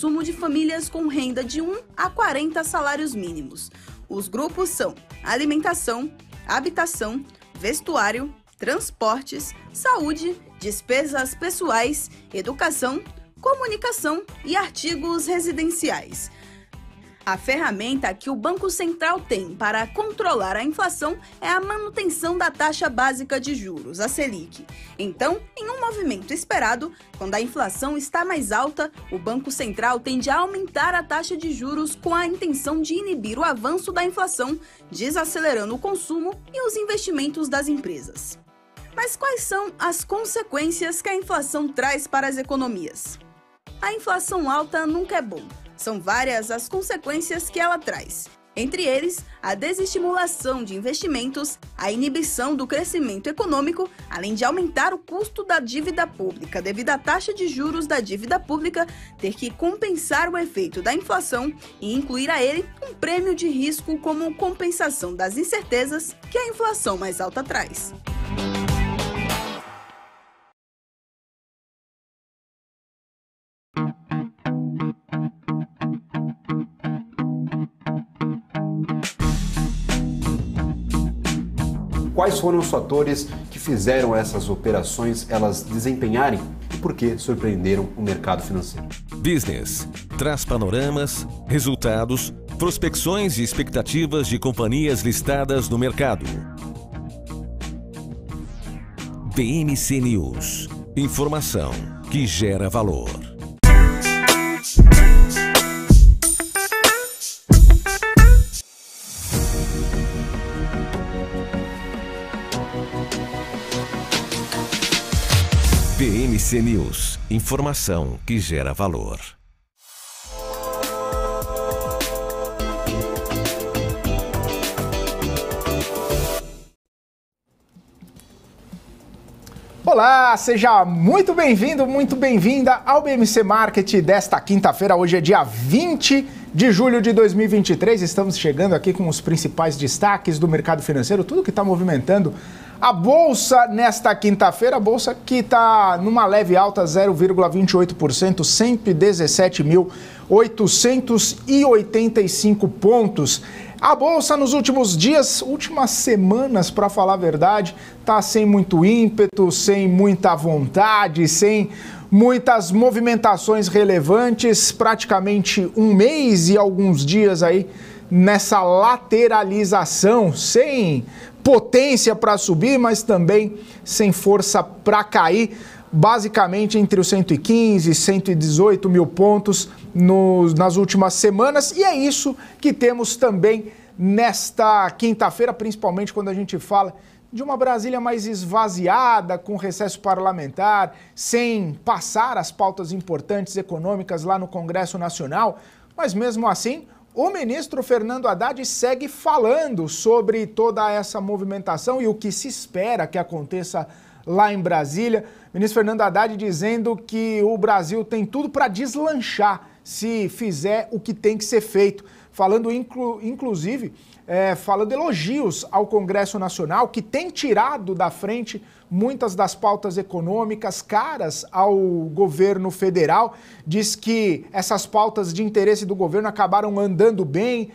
consumo de famílias com renda de 1 a 40 salários mínimos. Os grupos são alimentação, habitação, vestuário, transportes, saúde, despesas pessoais, educação, comunicação e artigos residenciais. A ferramenta que o Banco Central tem para controlar a inflação é a manutenção da taxa básica de juros, a Selic. Então, em um movimento esperado, quando a inflação está mais alta, o Banco Central tende a aumentar a taxa de juros com a intenção de inibir o avanço da inflação, desacelerando o consumo e os investimentos das empresas. Mas quais são as consequências que a inflação traz para as economias? A inflação alta nunca é bom. São várias as consequências que ela traz. Entre eles, a desestimulação de investimentos, a inibição do crescimento econômico, além de aumentar o custo da dívida pública devido à taxa de juros da dívida pública ter que compensar o efeito da inflação e incluir a ele um prêmio de risco como compensação das incertezas que a inflação mais alta traz. Quais foram os fatores que fizeram essas operações elas desempenharem e por que surpreenderam o mercado financeiro? Business traz panoramas, resultados, prospecções e expectativas de companhias listadas no mercado. BMC News. Informação que gera valor. BMC News, informação que gera valor. Olá, seja muito bem-vindo, muito bem-vinda ao BMC Market desta quinta-feira. Hoje é dia 20 de julho de 2023. Estamos chegando aqui com os principais destaques do mercado financeiro, tudo que está movimentando a Bolsa nesta quinta-feira, a Bolsa que está numa leve alta, 0,28%, 117.885 pontos. A Bolsa nos últimos dias, últimas semanas, para falar a verdade, está sem muito ímpeto, sem muita vontade, sem muitas movimentações relevantes, praticamente um mês e alguns dias aí nessa lateralização, sem potência para subir, mas também sem força para cair, basicamente entre os 115 e 118 mil pontos nas últimas semanas, e é isso que temos também nesta quinta-feira, principalmente quando a gente fala de uma Brasília mais esvaziada, com recesso parlamentar, sem passar as pautas importantes econômicas lá no Congresso Nacional, mas mesmo assim o ministro Fernando Haddad segue falando sobre toda essa movimentação e o que se espera que aconteça lá em Brasília. O ministro Fernando Haddad dizendo que o Brasil tem tudo para deslanchar se fizer o que tem que ser feito. Falando inclusive, falando elogios ao Congresso Nacional, que tem tirado da frente muitas das pautas econômicas caras ao governo federal. Diz que essas pautas de interesse do governo acabaram andando bem,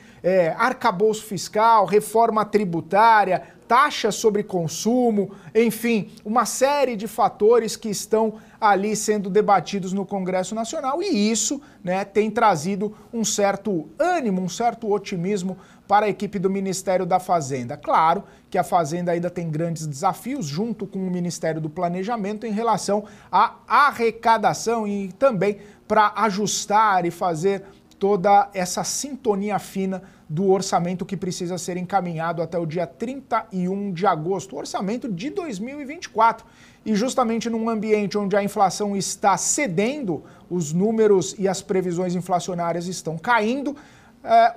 arcabouço fiscal, reforma tributária, taxa sobre consumo, enfim, uma série de fatores que estão ali sendo debatidos no Congresso Nacional, e isso, né, tem trazido um certo ânimo, um certo otimismo para a equipe do Ministério da Fazenda. Claro que a Fazenda ainda tem grandes desafios, junto com o Ministério do Planejamento, em relação à arrecadação e também para ajustar e fazer toda essa sintonia fina do orçamento que precisa ser encaminhado até o dia 31 de agosto, o orçamento de 2024. E justamente num ambiente onde a inflação está cedendo, os números e as previsões inflacionárias estão caindo,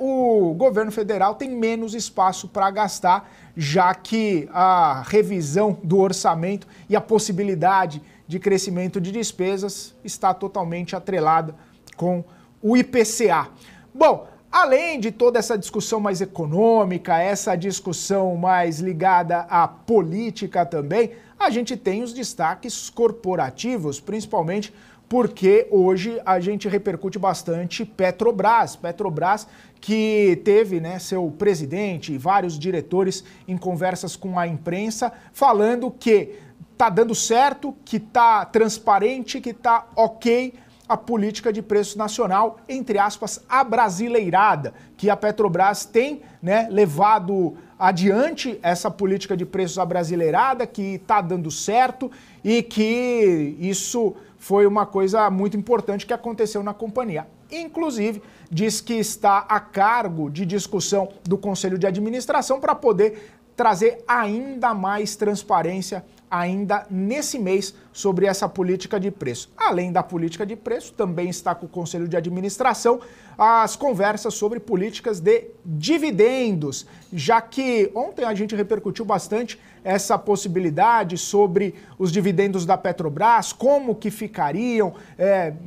o governo federal tem menos espaço para gastar, já que a revisão do orçamento e a possibilidade de crescimento de despesas está totalmente atrelada com o IPCA. Bom, além de toda essa discussão mais econômica, essa discussão mais ligada à política também, a gente tem os destaques corporativos, principalmente porque hoje a gente repercute bastante Petrobras. Petrobras que teve, né, seu presidente e vários diretores em conversas com a imprensa falando que está dando certo, que está transparente, que está ok a política de preço nacional, entre aspas, abrasileirada, que a Petrobras tem, né, levado adiante essa política de preços abrasileirada, que está dando certo e que isso foi uma coisa muito importante que aconteceu na companhia. Inclusive, diz que está a cargo de discussão do Conselho de Administração para poder trazer ainda mais transparência ainda nesse mês sobre essa política de preço. Além da política de preço, também está com o Conselho de Administração as conversas sobre políticas de dividendos, já que ontem a gente repercutiu bastante essa possibilidade sobre os dividendos da Petrobras, como que ficariam,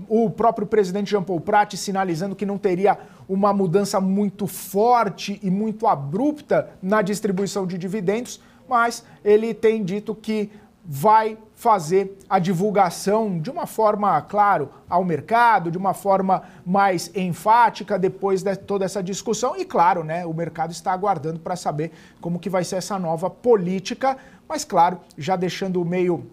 o próprio presidente Jean Paul Prat sinalizando que não teria uma mudança muito forte e muito abrupta na distribuição de dividendos, mas ele tem dito que vai fazer a divulgação de uma forma, claro, ao mercado, de uma forma mais enfática depois de toda essa discussão. E claro, né, o mercado está aguardando para saber como que vai ser essa nova política, mas claro, já deixando meio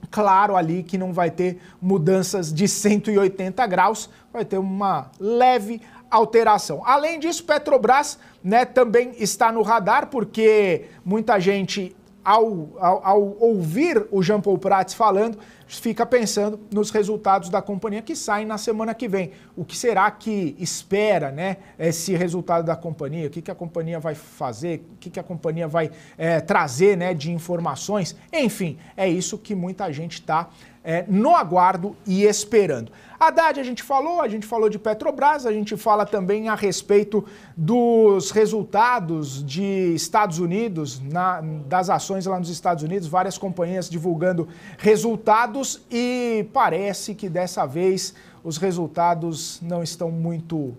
claro ali que não vai ter mudanças de 180 graus, vai ter uma leve alteração. Além disso, Petrobras, né, também está no radar, porque muita gente, ao ouvir o Jean Paul Prats falando, fica pensando nos resultados da companhia que saem na semana que vem. O que será que espera, né, esse resultado da companhia? O que a companhia vai fazer? O que a companhia vai trazer, né, de informações? Enfim, é isso que muita gente está no aguardo e esperando. Haddad a gente falou de Petrobras, a gente fala também a respeito dos resultados de Estados Unidos, das ações lá nos Estados Unidos, várias companhias divulgando resultados e parece que dessa vez os resultados não estão muito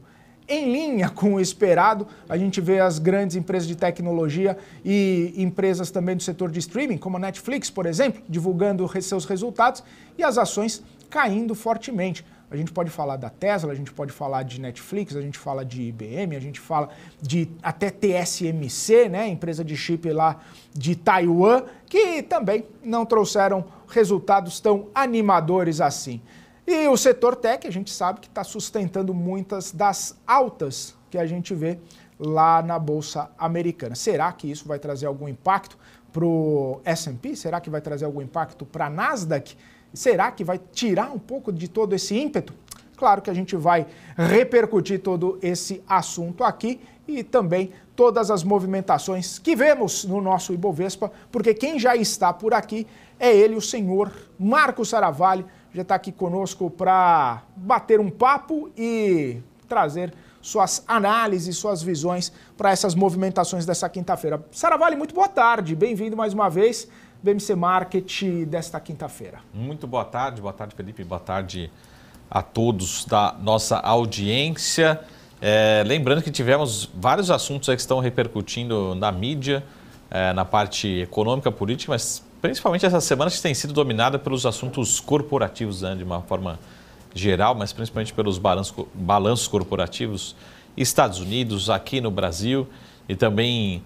em linha com o esperado. A gente vê as grandes empresas de tecnologia e empresas também do setor de streaming, como a Netflix, por exemplo, divulgando seus resultados e as ações caindo fortemente. A gente pode falar da Tesla, a gente pode falar de Netflix, a gente fala de IBM, a gente fala de até TSMC, né, empresa de chip lá de Taiwan, que também não trouxeram resultados tão animadores assim. E o setor tech, a gente sabe que está sustentando muitas das altas que a gente vê lá na Bolsa Americana. Será que isso vai trazer algum impacto para o S&P? Será que vai trazer algum impacto para a Nasdaq? Será que vai tirar um pouco de todo esse ímpeto? Claro que a gente vai repercutir todo esse assunto aqui e também todas as movimentações que vemos no nosso Ibovespa, porque quem já está por aqui é ele, o senhor Marco Saravalli, já está aqui conosco para bater um papo e trazer suas análises, suas visões para essas movimentações dessa quinta-feira. Saravalli, muito boa tarde, bem-vindo mais uma vez. BMC Market desta quinta-feira. Muito boa tarde Felipe, boa tarde a todos da nossa audiência. Lembrando que tivemos vários assuntos aí que estão repercutindo na mídia, na parte econômica, política, mas principalmente essa semana que tem sido dominada pelos assuntos corporativos, né, de uma forma geral, mas principalmente pelos balanços corporativos, Estados Unidos, aqui no Brasil e também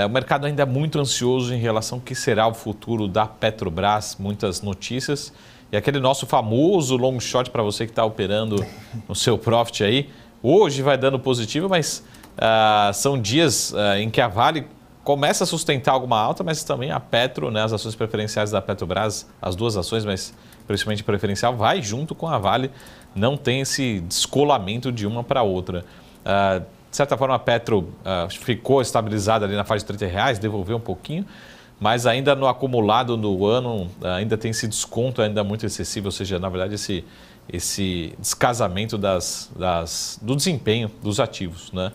o mercado ainda é muito ansioso em relação ao que será o futuro da Petrobras, muitas notícias. E aquele nosso famoso long shot para você que está operando no seu profit aí, hoje vai dando positivo, mas são dias em que a Vale começa a sustentar alguma alta, mas também a Petro, né, as ações preferenciais da Petrobras, as duas ações, mas principalmente preferencial, vai junto com a Vale, não tem esse descolamento de uma para outra. De certa forma, a Petro ficou estabilizada ali na faixa de R$30, devolveu um pouquinho, mas ainda no acumulado do ano, ainda tem esse desconto ainda muito excessivo, ou seja, na verdade, esse descasamento do desempenho dos ativos, né?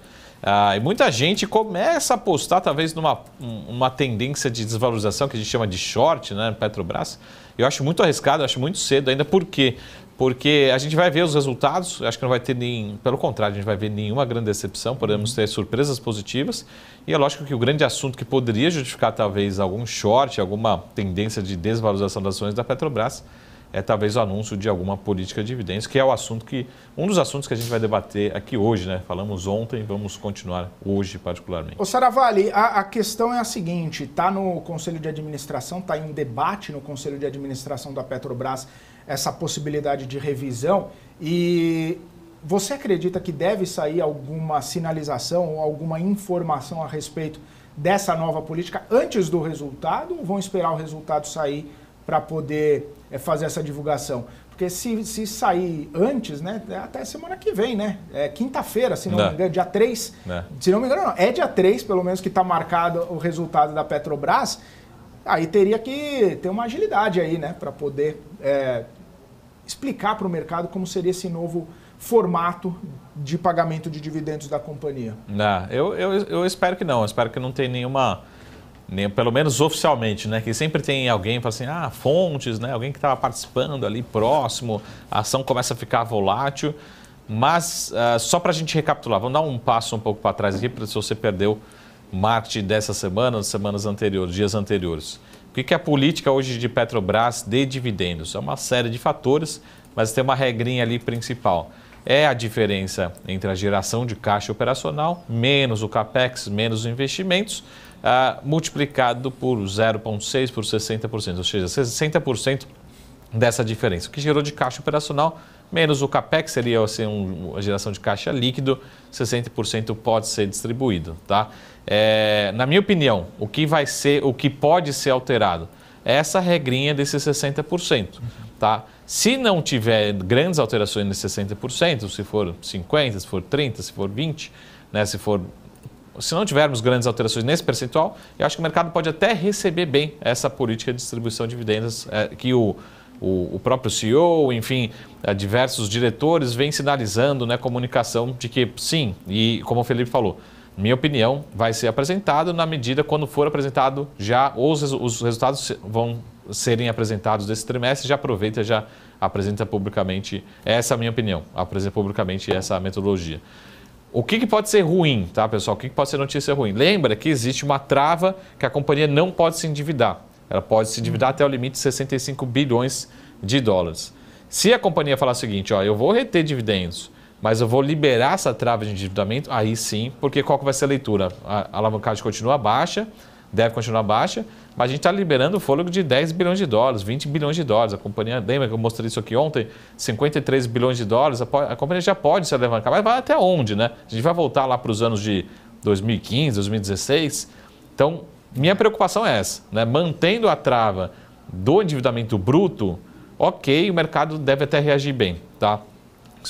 E muita gente começa a apostar, talvez, numa tendência de desvalorização, que a gente chama de short, né, Petrobras. Eu acho muito arriscado, eu acho muito cedo ainda. Por quê? Porque a gente vai ver os resultados, acho que não vai ter pelo contrário, a gente vai ver nenhuma grande decepção, podemos ter surpresas positivas. E é lógico que o grande assunto que poderia justificar talvez algum short, alguma tendência de desvalorização das ações da Petrobras, é talvez o anúncio de alguma política de dividendos, que é um dos assuntos que a gente vai debater aqui hoje, né? Falamos ontem, vamos continuar hoje particularmente. Ô Saravalli, a questão é a seguinte, está no Conselho de Administração, está em debate no Conselho de Administração da Petrobras essa possibilidade de revisão, e você acredita que deve sair alguma sinalização ou alguma informação a respeito dessa nova política antes do resultado, ou vão esperar o resultado sair para poder fazer essa divulgação? Porque se sair antes, né, até semana que vem, né? É quinta-feira, se não me engano, dia 3. Se não me engano, não, é dia 3, pelo menos, que está marcado o resultado da Petrobras. Aí teria que ter uma agilidade aí, né? Para poder explicar para o mercado como seria esse novo formato de pagamento de dividendos da companhia. Eu espero que não. Eu espero que não tenha nenhuma... pelo menos oficialmente, né? Que sempre tem alguém que fala assim, fontes, né? Alguém que estava participando ali próximo, a ação começa a ficar volátil. Mas só para a gente recapitular, vamos dar um passo um pouco para trás aqui, se você perdeu o marketing dessa semana, das semanas anteriores, dias anteriores. O que é a política hoje de Petrobras de dividendos? É uma série de fatores, mas tem uma regrinha ali principal. É a diferença entre a geração de caixa operacional, menos o CAPEX, menos os investimentos, multiplicado por 0,6 por 60%, ou seja, 60% dessa diferença. O que gerou de caixa operacional, menos o CAPEX, seria assim, a geração de caixa líquido, 60% pode ser distribuído. Tá? Na minha opinião, o que pode ser alterado é essa regrinha desses 60%. Tá? Se não tiver grandes alterações nesses 60%, se for 50%, se for 30%, se for 20%, né, se não tivermos grandes alterações nesse percentual, eu acho que o mercado pode até receber bem essa política de distribuição de dividendos que o próprio CEO, enfim, diversos diretores vêm sinalizando, né, comunicação de que sim, e como o Felipe falou, minha opinião, vai ser apresentado na medida quando for apresentado já os resultados vão serem apresentados desse trimestre, já aproveita, já apresenta publicamente, essa é a minha opinião, apresenta publicamente essa metodologia. O que pode ser ruim, tá, pessoal? O que pode ser notícia ruim? Lembra que existe uma trava que a companhia não pode se endividar. Ela pode se endividar até o limite de 65 bilhões de dólares. Se a companhia falar o seguinte, eu vou reter dividendos, mas eu vou liberar essa trava de endividamento, aí sim, porque qual que vai ser a leitura? A alavancagem continua baixa, deve continuar baixa, mas a gente está liberando o fôlego de 10 bilhões de dólares, 20 bilhões de dólares. A companhia, lembra que eu mostrei isso aqui ontem? 53 bilhões de dólares, a companhia já pode se alavancar, mas vai até onde, né? A gente vai voltar lá para os anos de 2015, 2016. Então, minha preocupação é essa, né? Mantendo a trava do endividamento bruto, ok, o mercado deve até reagir bem, tá?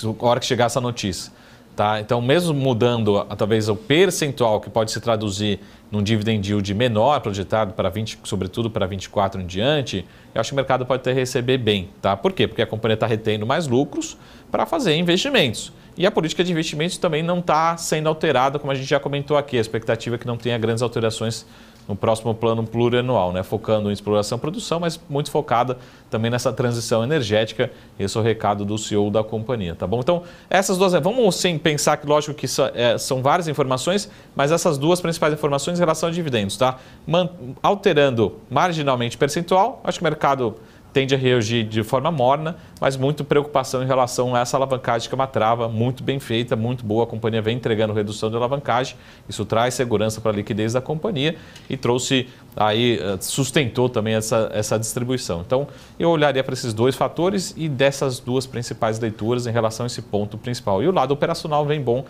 A hora que chegar essa notícia. Tá? Então, mesmo mudando talvez o percentual que pode se traduzir num dividend yield menor, projetado para 20, sobretudo para 24 em diante, eu acho que o mercado pode até receber bem. Tá? Por quê? Porque a companhia está retendo mais lucros para fazer investimentos. E a política de investimentos também não está sendo alterada, como a gente já comentou aqui. A expectativa é que não tenha grandes alterações no próximo plano plurianual, né? Focando em exploração e produção, mas muito focada também nessa transição energética. Esse é o recado do CEO da companhia, tá bom? Então, essas duas, vamos sim pensar que, lógico que são várias informações, mas essas duas principais informações em relação a dividendos, tá? Alterando marginalmente percentual, acho que o mercado tende a reagir de forma morna, mas muito preocupação em relação a essa alavancagem, que é uma trava muito bem feita, muito boa. A companhia vem entregando redução de alavancagem, isso traz segurança para a liquidez da companhia e sustentou também essa distribuição. Então, eu olharia para esses dois fatores e dessas duas principais leituras em relação a esse ponto principal. E o lado operacional vem bom,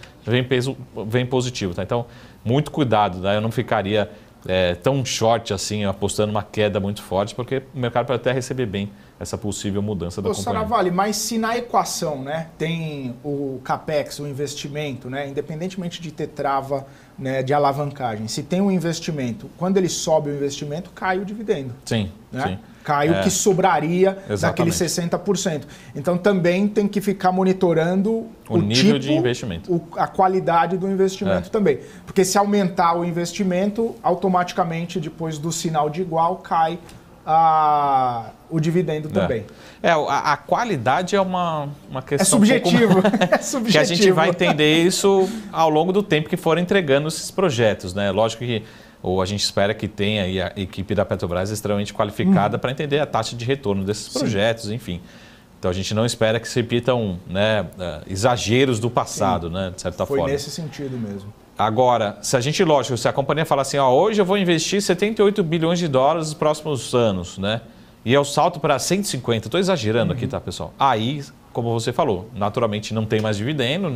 vem positivo, tá? Então, muito cuidado, né? Eu não ficaria tão short assim, apostando uma queda muito forte, porque o mercado pode até receber bem essa possível mudança da companhia. Saravalli, mas se na equação, né, tem o CAPEX, o investimento, né, independentemente de ter trava, né, de alavancagem, se tem um investimento, quando ele sobe o investimento, cai o dividendo. Sim, né? sim. Cai o que sobraria Exatamente. daqueles 60%. Então também tem que ficar monitorando o nível de investimento. A qualidade do investimento também. Porque se aumentar o investimento, automaticamente depois do sinal de igual cai o dividendo também. A qualidade é uma questão... É subjetivo. É subjetivo. Que a gente vai entender isso ao longo do tempo que forem entregando esses projetos, né? Lógico que ou a gente espera que tenha aí a equipe da Petrobras extremamente qualificada para entender a taxa de retorno desses projetos, enfim. Então a gente não espera que se repitam, né, exageros do passado, né, de certa forma. Foi nesse sentido mesmo. Agora, se a companhia fala assim, ó, hoje eu vou investir 78 bilhões de dólares nos próximos anos, né? E eu salto para 150, estou exagerando aqui, tá, pessoal? Aí, como você falou, naturalmente não tem mais dividendo,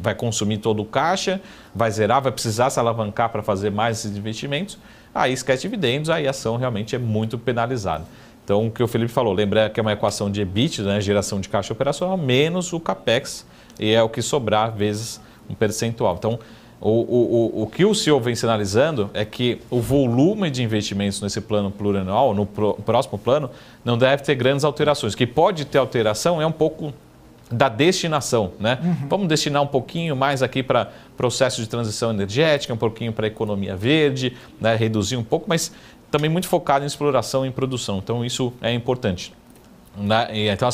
vai consumir todo o caixa, vai zerar, vai precisar se alavancar para fazer mais esses investimentos, aí esquece dividendos, aí a ação realmente é muito penalizada. Então, o que o Felipe falou, lembra que é uma equação de EBITDA, né, geração de caixa operacional, menos o CAPEX, e é o que sobrar vezes um percentual. Então, o que o CEO vem sinalizando é que o volume de investimentos nesse plano plurianual, no próximo plano, não deve ter grandes alterações. O que pode ter alteração é um pouco da destinação, né? Vamos destinar um pouquinho mais aqui para processo de transição energética, um pouquinho para economia verde, né? Reduzir um pouco, mas também muito focado em exploração e em produção. Então, isso é importante. Então, a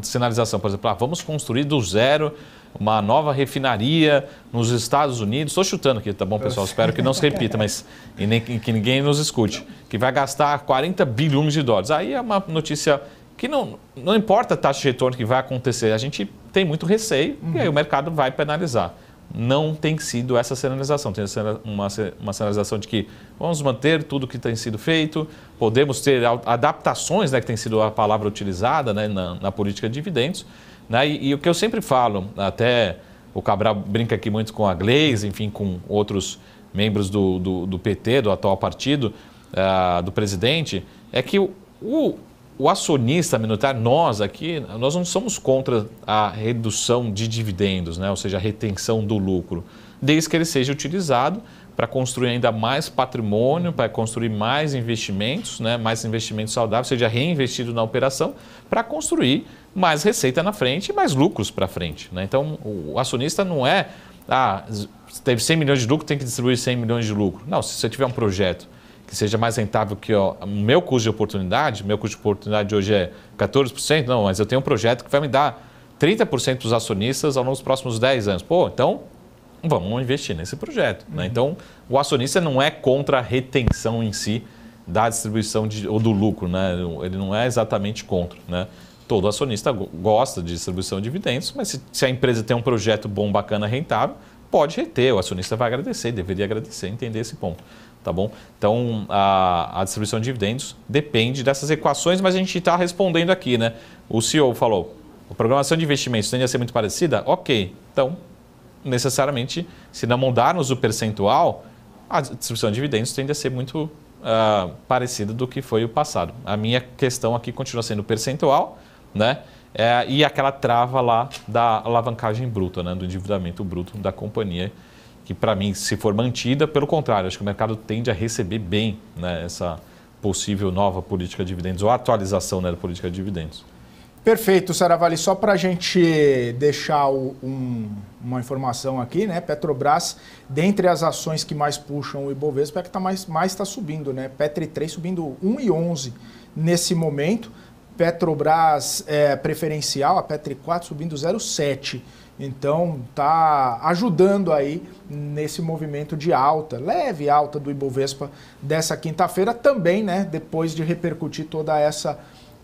sinalização, por exemplo, vamos construir do zero uma nova refinaria nos Estados Unidos. Estou chutando aqui, tá bom, pessoal? Espero que não se repita, mas e nem que ninguém nos escute. Que vai gastar 40 bilhões de dólares. Aí é uma notícia que não importa a taxa de retorno que vai acontecer. A gente tem muito receio e aí o mercado vai penalizar. Não tem sido essa sinalização. Tem uma sinalização de que vamos manter tudo que tem sido feito, podemos ter adaptações, né, que tem sido a palavra utilizada, né, na política de dividendos. Né? E o que eu sempre falo, até o Cabral brinca aqui muito com a Glaze, enfim, com outros membros do PT, do atual partido, do presidente, é que o acionista minoritário, nós aqui, nós não somos contra a redução de dividendos, né? Ou seja, a retenção do lucro, desde que ele seja utilizado para construir ainda mais patrimônio, para construir mais investimentos, né? Mais investimentos saudáveis, seja reinvestido na operação, para construir mais receita na frente e mais lucros para frente, né? Então, o acionista não é, teve 100 milhões de lucro, tem que distribuir 100 milhões de lucro. Não, se você tiver um projeto que seja mais rentável que o meu custo de oportunidade hoje é 14%, não, mas eu tenho um projeto que vai me dar 30% dos acionistas ao longo dos próximos 10 anos. Pô, então vamos investir nesse projeto. Né? Então, o acionista não é contra a retenção em si da distribuição ou do lucro, né? Ele não é exatamente contra. Né? Todo acionista gosta de distribuição de dividendos, mas se a empresa tem um projeto bom, bacana, rentável, pode reter, o acionista vai agradecer, deveria agradecer, entender esse ponto. Tá bom? Então, a distribuição de dividendos depende dessas equações, mas a gente está respondendo aqui, né? O CEO falou, a programação de investimentos tende a ser muito parecida? Ok. Então, necessariamente, se não mudarmos o percentual, a distribuição de dividendos tende a ser muito parecida do que foi o passado. A minha questão aqui continua sendo o percentual, né? E aquela trava lá da alavancagem bruta, né? Do endividamento bruto da companhia, que para mim, se for mantida, pelo contrário, acho que o mercado tende a receber bem, né, essa possível nova política de dividendos, ou atualização, né, da política de dividendos. Perfeito, Saravalli. Só para a gente deixar uma informação aqui, né? Petrobras, dentre as ações que mais puxam o Ibovespa, é que mais está subindo, né? Petri 3 subindo 1,11 nesse momento. Petrobras preferencial, a Petri 4 subindo 0,7. Então, está ajudando aí nesse movimento de alta, leve alta do Ibovespa dessa quinta-feira, também, né, depois de repercutir toda essa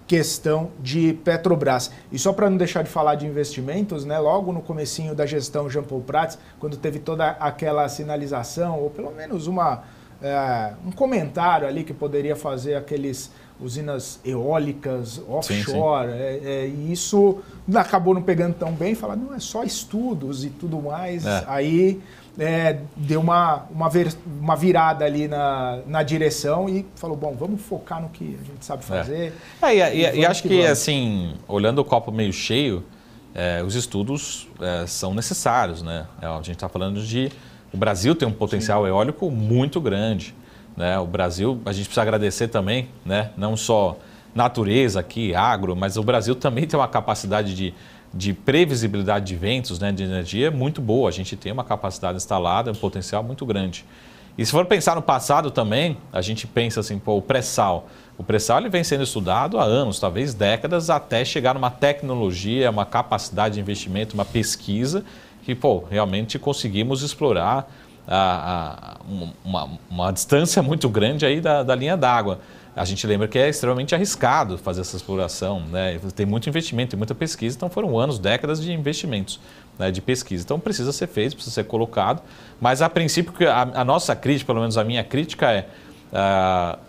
questão de Petrobras. E só para não deixar de falar de investimentos, né, logo no comecinho da gestão Jean Paul Prats, quando teve toda aquela sinalização, ou pelo menos um comentário ali que poderia fazer aqueles usinas eólicas, offshore, e isso acabou não pegando tão bem, falar, não, é só estudos e tudo mais, aí deu uma virada ali na direção e falou, bom, vamos focar no que a gente sabe fazer. E acho que, assim, olhando o copo meio cheio, os estudos são necessários, né? A gente está falando o Brasil tem um potencial eólico muito grande. Né? O Brasil, a gente precisa agradecer também, né? Não só natureza aqui, agro, mas o Brasil também tem uma capacidade de previsibilidade de ventos, né? De energia muito boa. A gente tem uma capacidade instalada, um potencial muito grande. E se for pensar no passado também, a gente pensa assim, o pré-sal. O pré-sal ele vem sendo estudado há anos, talvez décadas, até chegar numa tecnologia, uma capacidade de investimento, uma pesquisa que realmente conseguimos explorar uma distância muito grande aí da linha d'água. A gente lembra que é extremamente arriscado fazer essa exploração, né? Tem muito investimento, tem muita pesquisa, então foram anos, décadas de investimentos, né, de pesquisa. Então precisa ser feito, precisa ser colocado, mas a princípio a nossa crítica, pelo menos a minha crítica é,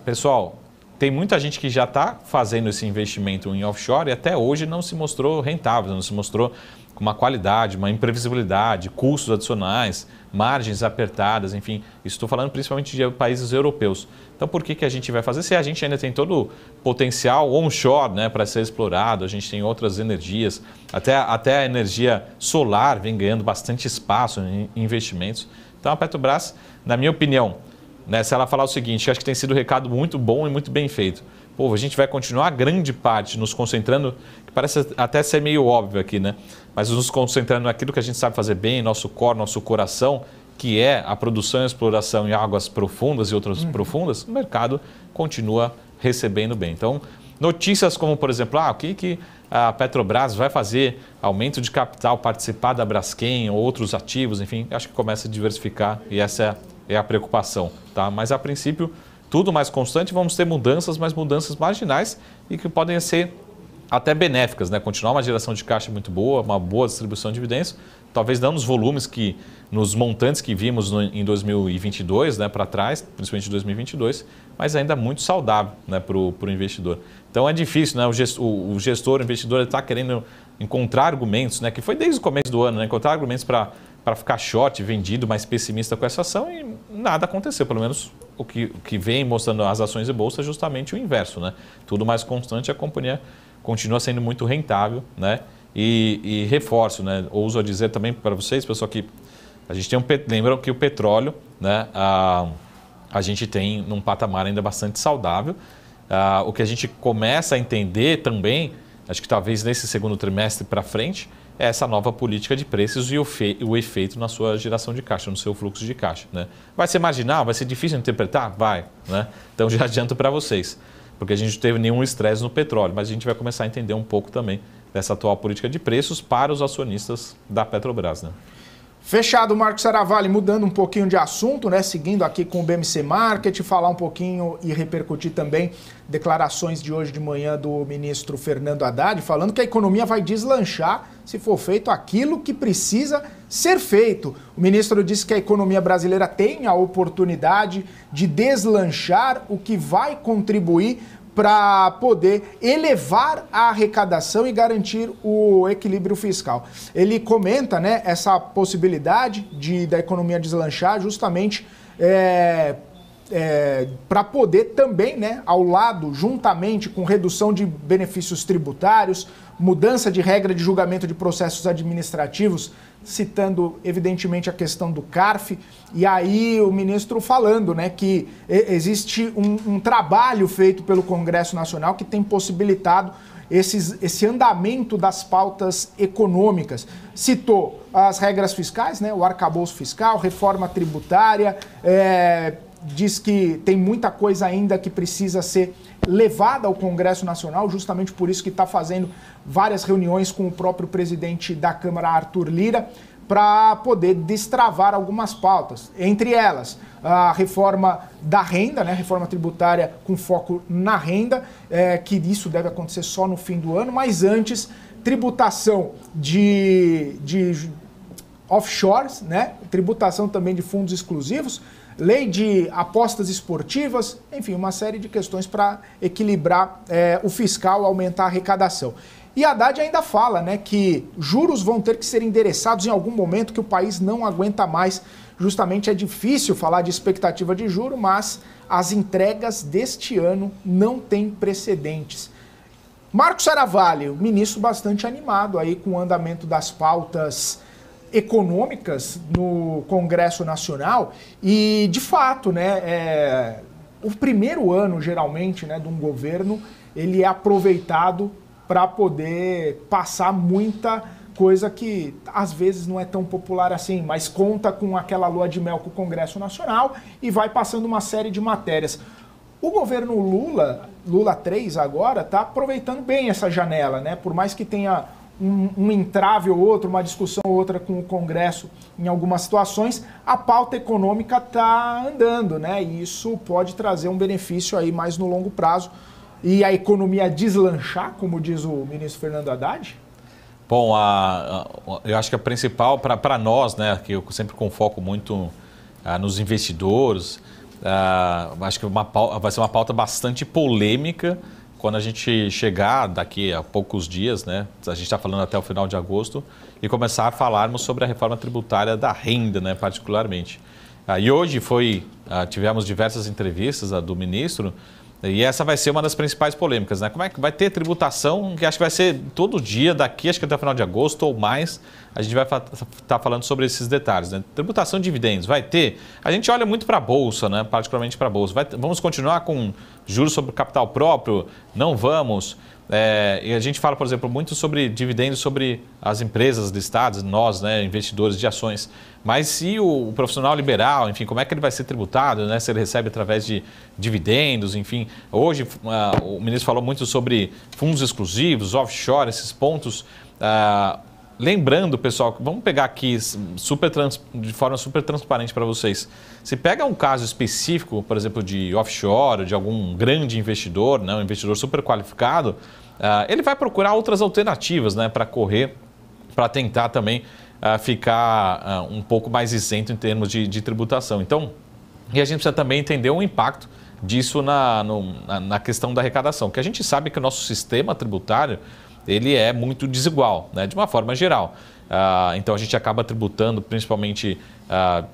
pessoal, tem muita gente que já está fazendo esse investimento em offshore e até hoje não se mostrou rentável, não se mostrou com uma qualidade, uma imprevisibilidade, custos adicionais, margens apertadas, enfim, estou falando principalmente de países europeus. Então, por que a gente vai fazer? Se a gente ainda tem todo o potencial onshore, né, para ser explorado, a gente tem outras energias, até a energia solar vem ganhando bastante espaço em investimentos. Então, a Petrobras, na minha opinião, né, se ela falar o seguinte, acho que tem sido um recado muito bom e muito bem feito. Pô, a gente vai continuar grande parte nos concentrando, que parece até ser meio óbvio aqui, né? Mas nos concentrando naquilo que a gente sabe fazer bem, nosso core, nosso coração, que é a produção e exploração em águas profundas e outras profundas, o mercado continua recebendo bem. Então, notícias como, por exemplo, o que a Petrobras vai fazer, aumento de capital, participar da Braskem ou outros ativos, enfim, acho que começa a diversificar e essa é a preocupação, tá? Mas, a princípio, tudo mais constante, vamos ter mudanças, mas mudanças marginais e que podem ser até benéficas, né? Continuar uma geração de caixa muito boa, uma boa distribuição de dividendos, talvez não nos volumes nos montantes que vimos em 2022, né, para trás, principalmente em 2022, mas ainda muito saudável, né, para o investidor. Então é difícil, né? O gestor, o investidor está querendo encontrar argumentos, né, que foi desde o começo do ano, né, encontrar argumentos para ficar short, vendido, mais pessimista com essa ação e nada aconteceu, pelo menos o que vem mostrando as ações de bolsa é justamente o inverso, né? Tudo mais constante, a companhia continua sendo muito rentável, né? E reforço, né? Ouso dizer também para vocês, pessoal, que a gente tem lembram que o petróleo, né? A gente tem num patamar ainda bastante saudável. O que a gente começa a entender também, acho que talvez nesse segundo trimestre para frente, é essa nova política de preços e o efeito na sua geração de caixa, no seu fluxo de caixa, né? Vai ser marginal? Vai ser difícil de interpretar? Vai, né? Então já adianto para vocês, porque a gente não teve nenhum estresse no petróleo, mas a gente vai começar a entender um pouco também dessa atual política de preços para os acionistas da Petrobras, né? Fechado, Marcos Seravalli, mudando um pouquinho de assunto, né? Seguindo aqui com o BMC Market, falar um pouquinho e repercutir também declarações de hoje de manhã do ministro Fernando Haddad, falando que a economia vai deslanchar se for feito aquilo que precisa ser feito. O ministro disse que a economia brasileira tem a oportunidade de deslanchar, o que vai contribuir para poder elevar a arrecadação e garantir o equilíbrio fiscal. Ele comenta, né, essa possibilidade da economia deslanchar justamente para poder também, né, ao lado, juntamente com redução de benefícios tributários, mudança de regra de julgamento de processos administrativos, citando evidentemente a questão do CARF, e aí o ministro falando, né, que existe um trabalho feito pelo Congresso Nacional que tem possibilitado esse andamento das pautas econômicas. Citou as regras fiscais, né, o arcabouço fiscal, reforma tributária, diz que tem muita coisa ainda que precisa ser levada ao Congresso Nacional, justamente por isso que está fazendo várias reuniões com o próprio presidente da Câmara, Arthur Lira, para poder destravar algumas pautas. Entre elas, a reforma da renda, né, reforma tributária com foco na renda, que isso deve acontecer só no fim do ano, mas antes, tributação de offshores, né, tributação também de fundos exclusivos, lei de apostas esportivas, enfim, uma série de questões para equilibrar o fiscal, aumentar a arrecadação. E Haddad ainda fala, né, que juros vão ter que ser endereçados em algum momento, que o país não aguenta mais. Justamente é difícil falar de expectativa de juro, mas as entregas deste ano não têm precedentes. Marcos Seravalli, o ministro bastante animado aí com o andamento das pautas econômicas no Congresso Nacional e, de fato, né, o primeiro ano, geralmente, né, de um governo, ele é aproveitado para poder passar muita coisa que às vezes não é tão popular assim, mas conta com aquela lua de mel com o Congresso Nacional e vai passando uma série de matérias. O governo Lula 3 agora, está aproveitando bem essa janela, né? Por mais que tenha um entrave ou outro, uma discussão ou outra com o Congresso em algumas situações, a pauta econômica está andando, né? E isso pode trazer um benefício aí mais no longo prazo. E a economia deslanchar, como diz o ministro Fernando Haddad? Bom, eu acho que a principal, para nós, né, que eu sempre com foco muito nos investidores, acho que vai ser uma pauta bastante polêmica quando a gente chegar daqui a poucos dias, né, a gente está falando até o final de agosto, e começar a falarmos sobre a reforma tributária da renda, né, particularmente. E hoje tivemos diversas entrevistas do ministro, e essa vai ser uma das principais polêmicas, né? Como é que vai ter tributação, que acho que vai ser todo dia, daqui acho que até o final de agosto ou mais, a gente vai estar falando sobre esses detalhes, né? Tributação de dividendos, vai ter? A gente olha muito para a Bolsa, né? Particularmente para a Bolsa. Vamos continuar com juros sobre capital próprio? Não vamos. E a gente fala, por exemplo, muito sobre dividendos sobre as empresas listadas, nós, né, investidores de ações. Mas se o profissional liberal, enfim, como é que ele vai ser tributado, né? Se ele recebe através de dividendos, enfim. Hoje o ministro falou muito sobre fundos exclusivos, offshore, esses pontos. Lembrando, pessoal, vamos pegar aqui de forma super transparente para vocês. Se pega um caso específico, por exemplo, de offshore, de algum grande investidor, né, um investidor super qualificado, ele vai procurar outras alternativas, né, para correr, para tentar também ficar um pouco mais isento em termos de tributação. Então, e a gente precisa também entender o impacto disso na questão da arrecadação, que a gente sabe que o nosso sistema tributário ele é muito desigual, né, de uma forma geral. Então a gente acaba tributando principalmente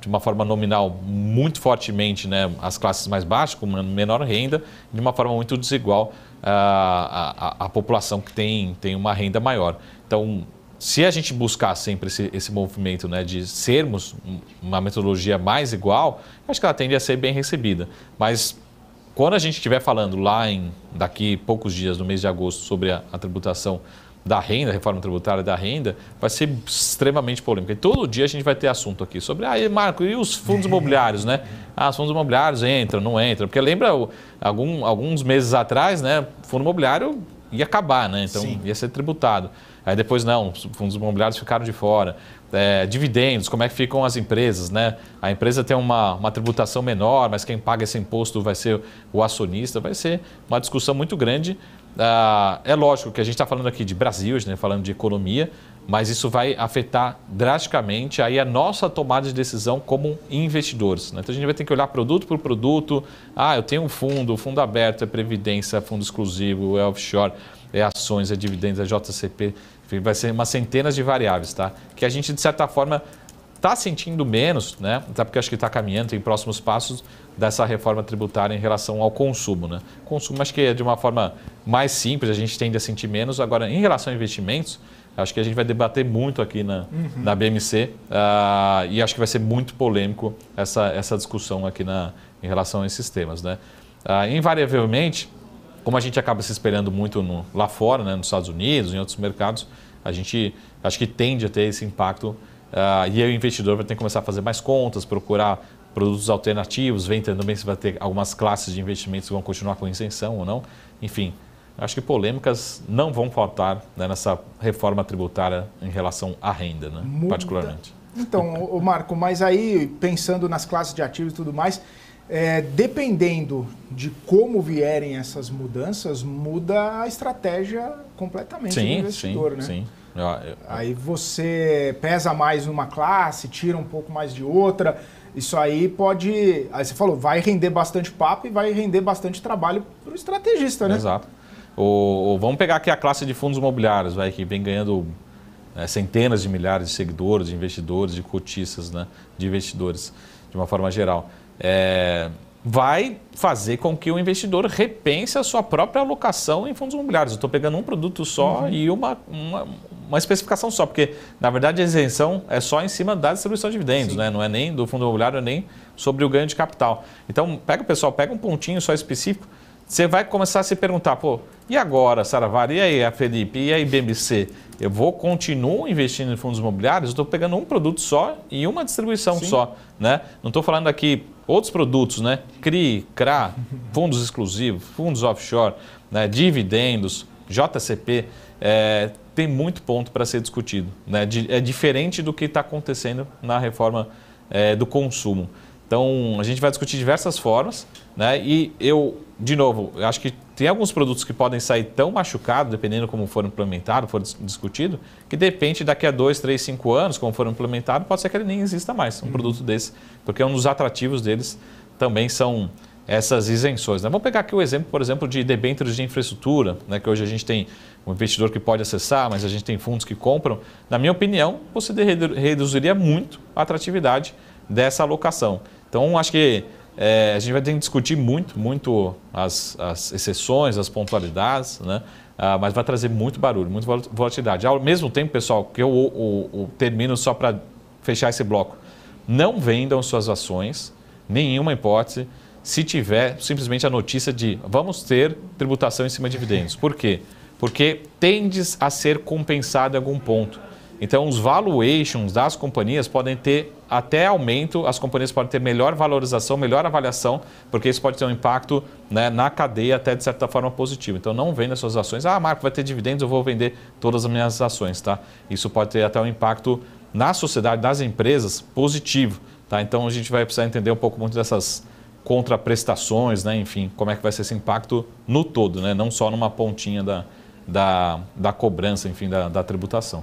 de uma forma nominal muito fortemente, né, as classes mais baixas, com menor renda, de uma forma muito desigual a população que tem uma renda maior. Então, se a gente buscar sempre esse movimento, né, de sermos uma metodologia mais igual, acho que ela tende a ser bem recebida. Mas quando a gente estiver falando daqui poucos dias, no mês de agosto, sobre a tributação da renda, a reforma tributária da renda, vai ser extremamente polêmica. E todo dia a gente vai ter assunto aqui sobre, Marco, e os fundos imobiliários, né? Os fundos imobiliários entram, não entram. Porque lembra, alguns meses atrás, né, o fundo imobiliário ia acabar, né? Então ia ser tributado. Aí depois não, os fundos imobiliários ficaram de fora. Dividendos, como é que ficam as empresas, né? A empresa tem uma tributação menor, mas quem paga esse imposto vai ser o acionista. Vai ser uma discussão muito grande. É lógico que a gente está falando aqui de Brasil, né? Falando de economia, mas isso vai afetar drasticamente aí a nossa tomada de decisão como investidores, né? Então a gente vai ter que olhar produto por produto. Eu tenho um fundo aberto, é previdência, fundo exclusivo, é offshore, é ações, é dividendos, é JCP. Vai ser umas centenas de variáveis, tá? Que a gente, de certa forma, está sentindo menos, né? Até porque acho que está caminhando em próximos passos dessa reforma tributária em relação ao consumo, né? Consumo acho que é de uma forma mais simples, a gente tende a sentir menos. Agora, em relação a investimentos, acho que a gente vai debater muito aqui na BMC e acho que vai ser muito polêmico essa discussão aqui em relação a esses temas, né? Invariavelmente, como a gente acaba se espelhando muito lá fora, né, nos Estados Unidos, em outros mercados, a gente acho que tende a ter esse impacto e aí o investidor vai ter que começar a fazer mais contas, procurar produtos alternativos, ver também se vai ter algumas classes de investimentos que vão continuar com isenção ou não. Enfim, acho que polêmicas não vão faltar, né, nessa reforma tributária em relação à renda, né, particularmente. Então, Marco, mas aí pensando nas classes de ativos e tudo mais, dependendo de como vierem essas mudanças, muda a estratégia completamente do investidor, né? Sim. Aí você pesa mais numa classe, tira um pouco mais de outra. Isso aí pode... Aí você falou, vai render bastante papo e vai render bastante trabalho para o estrategista, né? Exato. Vamos pegar aqui a classe de fundos imobiliários, que vem ganhando centenas de milhares de seguidores, de investidores, de cotistas, né, de investidores, de uma forma geral. Vai fazer com que o investidor repense a sua própria alocação em fundos imobiliários. Eu estou pegando um produto só e uma especificação só, porque, na verdade, a isenção é só em cima da distribuição de dividendos, né? Não é nem do fundo imobiliário, nem sobre o ganho de capital. Então, pega um pontinho só específico, você vai começar a se perguntar, e agora, Saravara, e aí, a Felipe, e aí, BMC? Eu continuo investindo em fundos imobiliários, estou pegando um produto só e uma distribuição só, né? Não estou falando aqui outros produtos, né? CRI, CRA, fundos exclusivos, fundos offshore, né? Dividendos, JCP, tem muito ponto para ser discutido, né? É diferente do que está acontecendo na reforma do consumo. Então, a gente vai discutir diversas formas, né? E eu, de novo, eu acho que tem alguns produtos que podem sair tão machucados, dependendo como foram implementados, foram discutidos, que depende daqui a 2, 3, 5 anos, como foram implementados, pode ser que ele nem exista mais, um produto desse, porque um dos atrativos deles também são essas isenções, né? Vamos pegar aqui o exemplo, por exemplo, de debêntures de infraestrutura, né? Que hoje a gente tem um investidor que pode acessar, mas a gente tem fundos que compram. Na minha opinião, você reduziria muito a atratividade dessa alocação. Então, acho que a gente vai ter que discutir muito as exceções, as pontualidades, né? Mas vai trazer muito barulho, muita volatilidade. Ao mesmo tempo, pessoal, que eu termino só para fechar esse bloco, não vendam suas ações, nenhuma hipótese, se tiver simplesmente a notícia de vamos ter tributação em cima de dividendos. Por quê? Porque tende a ser compensado em algum ponto. Então, os valuations das companhias podem ter até aumento, as companhias podem ter melhor valorização, melhor avaliação, porque isso pode ter um impacto, né, na cadeia até de certa forma positivo. Então, não venda suas ações. Ah, Marco, vai ter dividendos, eu vou vender todas as minhas ações, tá? Isso pode ter até um impacto na sociedade, nas empresas, positivo, tá? Então, a gente vai precisar entender um pouco muito dessas contraprestações, né? Enfim, como é que vai ser esse impacto no todo, né? Não só numa pontinha da cobrança, enfim, da tributação.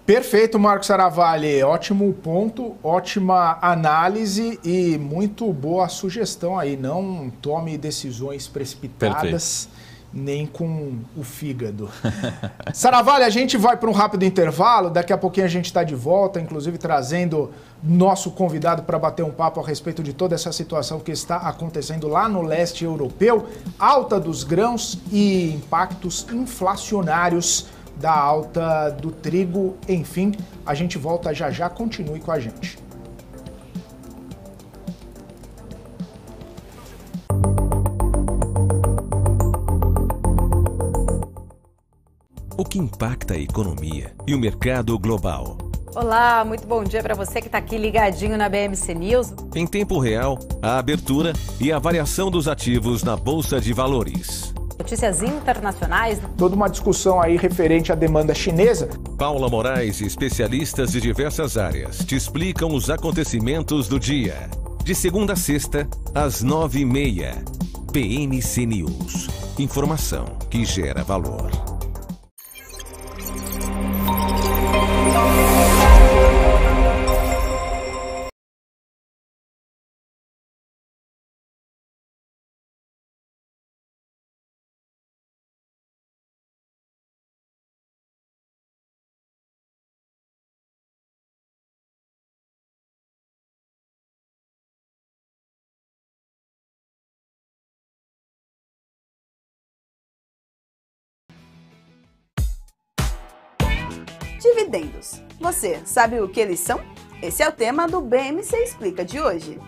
Perfeito, Marcos Saravalli. Ótimo ponto, ótima análise e muito boa sugestão aí. Não tome decisões precipitadas, nem com o fígado. Saravalli, a gente vai para um rápido intervalo. Daqui a pouquinho a gente está de volta, inclusive trazendo nosso convidado para bater um papo a respeito de toda essa situação que está acontecendo lá no leste europeu, alta dos grãos e impactos inflacionários da alta do trigo, enfim, a gente volta já, continue com a gente. O que impacta a economia e o mercado global? Olá, muito bom dia para você que está aqui ligadinho na BMC News. Em tempo real, a abertura e a variação dos ativos na Bolsa de Valores. Notícias internacionais. Toda uma discussão aí referente à demanda chinesa. Paula Moraes e especialistas de diversas áreas te explicam os acontecimentos do dia. De segunda a sexta, às 9h30. BMC News. Informação que gera valor. Dividendos. Você sabe o que eles são? Esse é o tema do BMC Explica de hoje.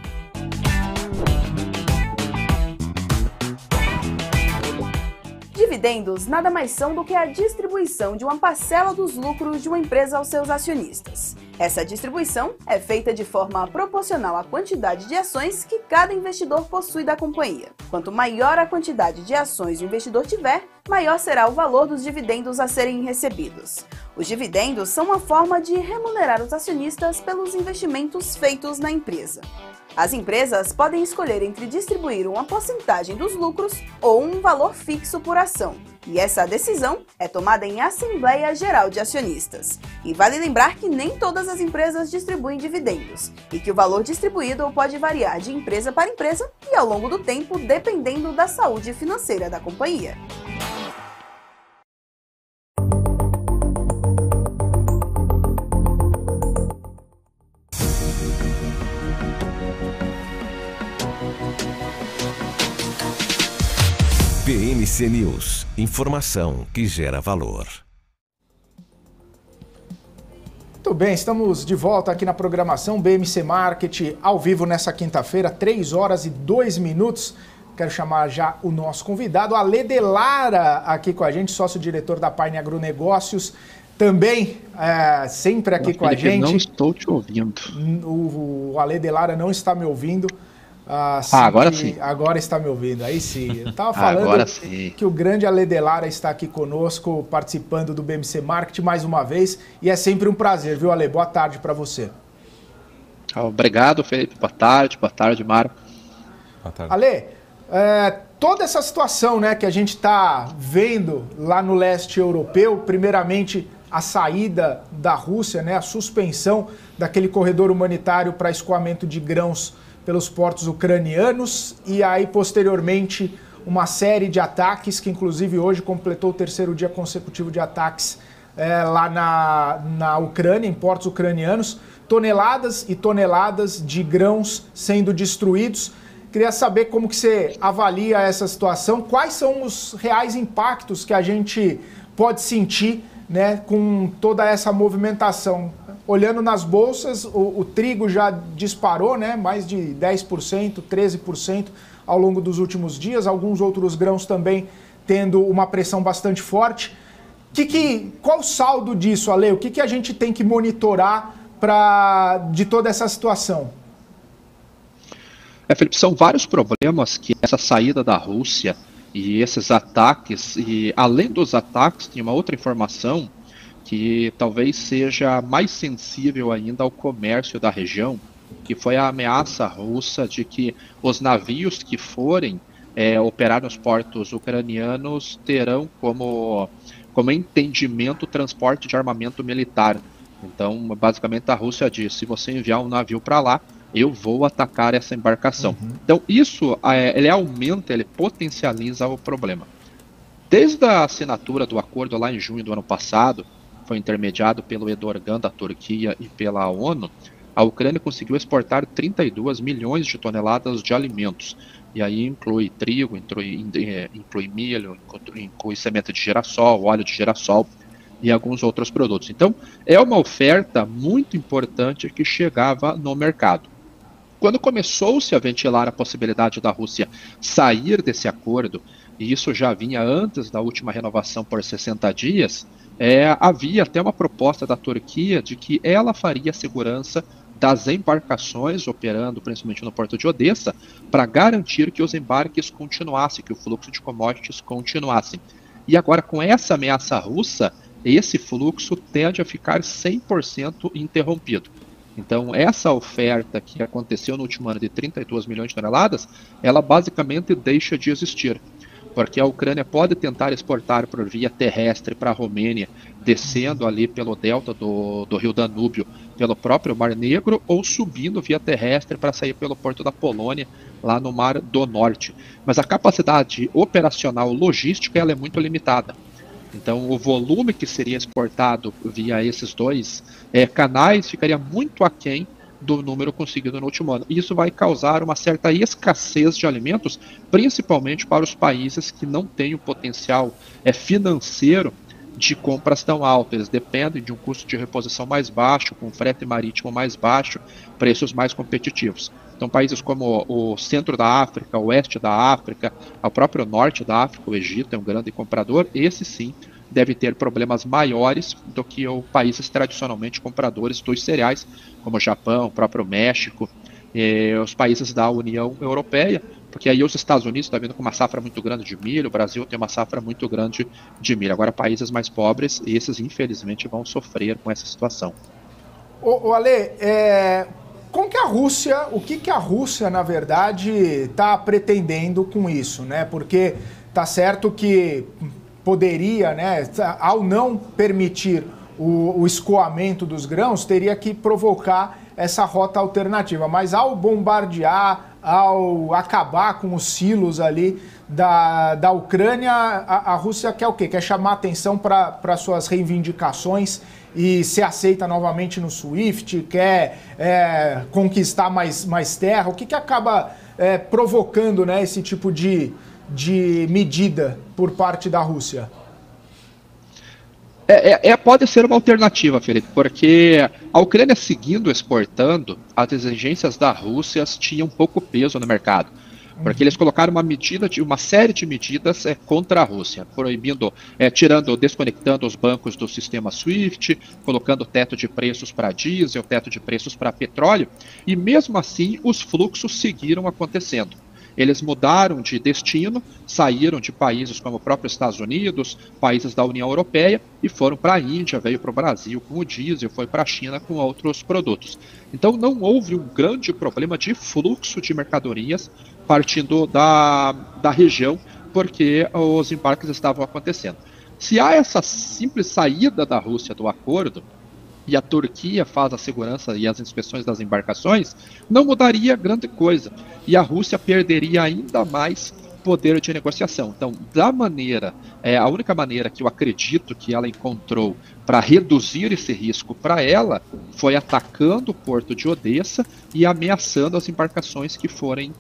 Dividendos nada mais são do que a distribuição de uma parcela dos lucros de uma empresa aos seus acionistas. Essa distribuição é feita de forma proporcional à quantidade de ações que cada investidor possui da companhia. Quanto maior a quantidade de ações o investidor tiver, maior será o valor dos dividendos a serem recebidos. Os dividendos são uma forma de remunerar os acionistas pelos investimentos feitos na empresa. As empresas podem escolher entre distribuir uma porcentagem dos lucros ou um valor fixo por ação, e essa decisão é tomada em Assembleia Geral de Acionistas. E vale lembrar que nem todas as empresas distribuem dividendos, e que o valor distribuído pode variar de empresa para empresa e ao longo do tempo, dependendo da saúde financeira da companhia. BMC News, informação que gera valor. Muito bem, estamos de volta aqui na programação BMC Market, ao vivo nessa quinta-feira, 3h02. Quero chamar já o nosso convidado, Ale de Lara, aqui com a gente, sócio-diretor da Pine Agronegócios, também sempre aqui com a gente. Não estou te ouvindo. O Ale de Lara não está me ouvindo. Assim agora sim. Agora está me ouvindo, aí sim. Eu estava falando que o grande Ale Delara está aqui conosco, participando do BMC Market mais uma vez, e é sempre um prazer, viu, Ale? Boa tarde para você. Obrigado, Felipe. Boa tarde, Mara. Boa tarde. Ale, toda essa situação, né, que a gente está vendo lá no leste europeu, primeiramente a saída da Rússia, né, a suspensão daquele corredor humanitário para escoamento de grãos pelos portos ucranianos, e aí posteriormente uma série de ataques, que inclusive hoje completou o 3º dia consecutivo de ataques lá na Ucrânia, em portos ucranianos, toneladas e toneladas de grãos sendo destruídos. Queria saber como que você avalia essa situação, quais são os reais impactos que a gente pode sentir, né, com toda essa movimentação. Olhando nas bolsas, o trigo já disparou, né, mais de 10%, 13% ao longo dos últimos dias, alguns outros grãos também tendo uma pressão bastante forte. Qual o saldo disso, Ale? O que a gente tem que monitorar de toda essa situação? Felipe, são vários problemas que essa saída da Rússia e esses ataques, e além dos ataques, tem uma outra informação que talvez seja mais sensível ainda ao comércio da região, que foi a ameaça russa de que os navios que forem operar nos portos ucranianos terão como entendimento o transporte de armamento militar. Então, basicamente, a Rússia diz, se você enviar um navio para lá, eu vou atacar essa embarcação. Então, isso, ele aumenta, ele potencializa o problema. Desde a assinatura do acordo lá em junho do ano passado, foi intermediado pelo Erdogan da Turquia e pela ONU, a Ucrânia conseguiu exportar 32 milhões de toneladas de alimentos. E aí inclui trigo, inclui milho, inclui semente de girassol, óleo de girassol e alguns outros produtos. Então, é uma oferta muito importante que chegava no mercado. Quando começou-se a ventilar a possibilidade da Rússia sair desse acordo, e isso já vinha antes da última renovação por 60 dias, havia até uma proposta da Turquia de que ela faria a segurança das embarcações operando principalmente no porto de Odessa para garantir que os embarques continuassem, que o fluxo de commodities continuasse. E agora, com essa ameaça russa, esse fluxo tende a ficar 100% interrompido. Então, essa oferta que aconteceu no último ano de 32 milhões de toneladas, ela basicamente deixa de existir. Porque a Ucrânia pode tentar exportar por via terrestre para a Romênia, descendo ali pelo delta do rio Danúbio, pelo próprio Mar Negro, ou subindo via terrestre para sair pelo porto da Polônia, lá no Mar do Norte. Mas a capacidade operacional logística ela é muito limitada. Então, o volume que seria exportado via esses dois canais ficaria muito aquém do número conseguido no último ano. E isso vai causar uma certa escassez de alimentos, principalmente para os países que não têm o potencial financeiro de compras tão alto. Eles dependem de um custo de reposição mais baixo, com frete marítimo mais baixo, preços mais competitivos. Então, países como o centro da África, o oeste da África, o próprio norte da África, o Egito é um grande comprador, esse sim deve ter problemas maiores do que os países tradicionalmente compradores dos cereais, como o Japão, o próprio México, os países da União Europeia, porque aí os Estados Unidos estão vindo com uma safra muito grande de milho, o Brasil tem uma safra muito grande de milho. Agora, países mais pobres, esses infelizmente vão sofrer com essa situação. Ale, como que o que a Rússia, na verdade, está pretendendo com isso, né? Porque tá certo que poderia, né, ao não permitir o escoamento dos grãos, teria que provocar essa rota alternativa. Mas ao bombardear, ao acabar com os silos ali da Ucrânia, a Rússia quer o quê? Quer chamar atenção para suas reivindicações e ser aceita novamente no SWIFT, quer conquistar mais terra. O que acaba provocando, né, esse tipo de medida por parte da Rússia? Pode ser uma alternativa, Felipe, porque a Ucrânia seguindo exportando, as exigências da Rússia tinham pouco peso no mercado. Porque eles colocaram uma série de medidas contra a Rússia, proibindo, desconectando os bancos do sistema SWIFT, colocando teto de preços para diesel, teto de preços para petróleo, e mesmo assim os fluxos seguiram acontecendo. Eles mudaram de destino, saíram de países como o próprio Estados Unidos, países da União Europeia, e foram para a Índia, veio para o Brasil com o diesel, foi para a China com outros produtos. Então não houve um grande problema de fluxo de mercadorias partindo da região, porque os embarques estavam acontecendo. Se há essa simples saída da Rússia do acordo, e a Turquia faz a segurança e as inspeções das embarcações, não mudaria grande coisa. E a Rússia perderia ainda mais poder de negociação. Então, a única maneira que eu acredito que ela encontrou para reduzir esse risco para ela foi atacando o porto de Odessa e ameaçando as embarcações que forem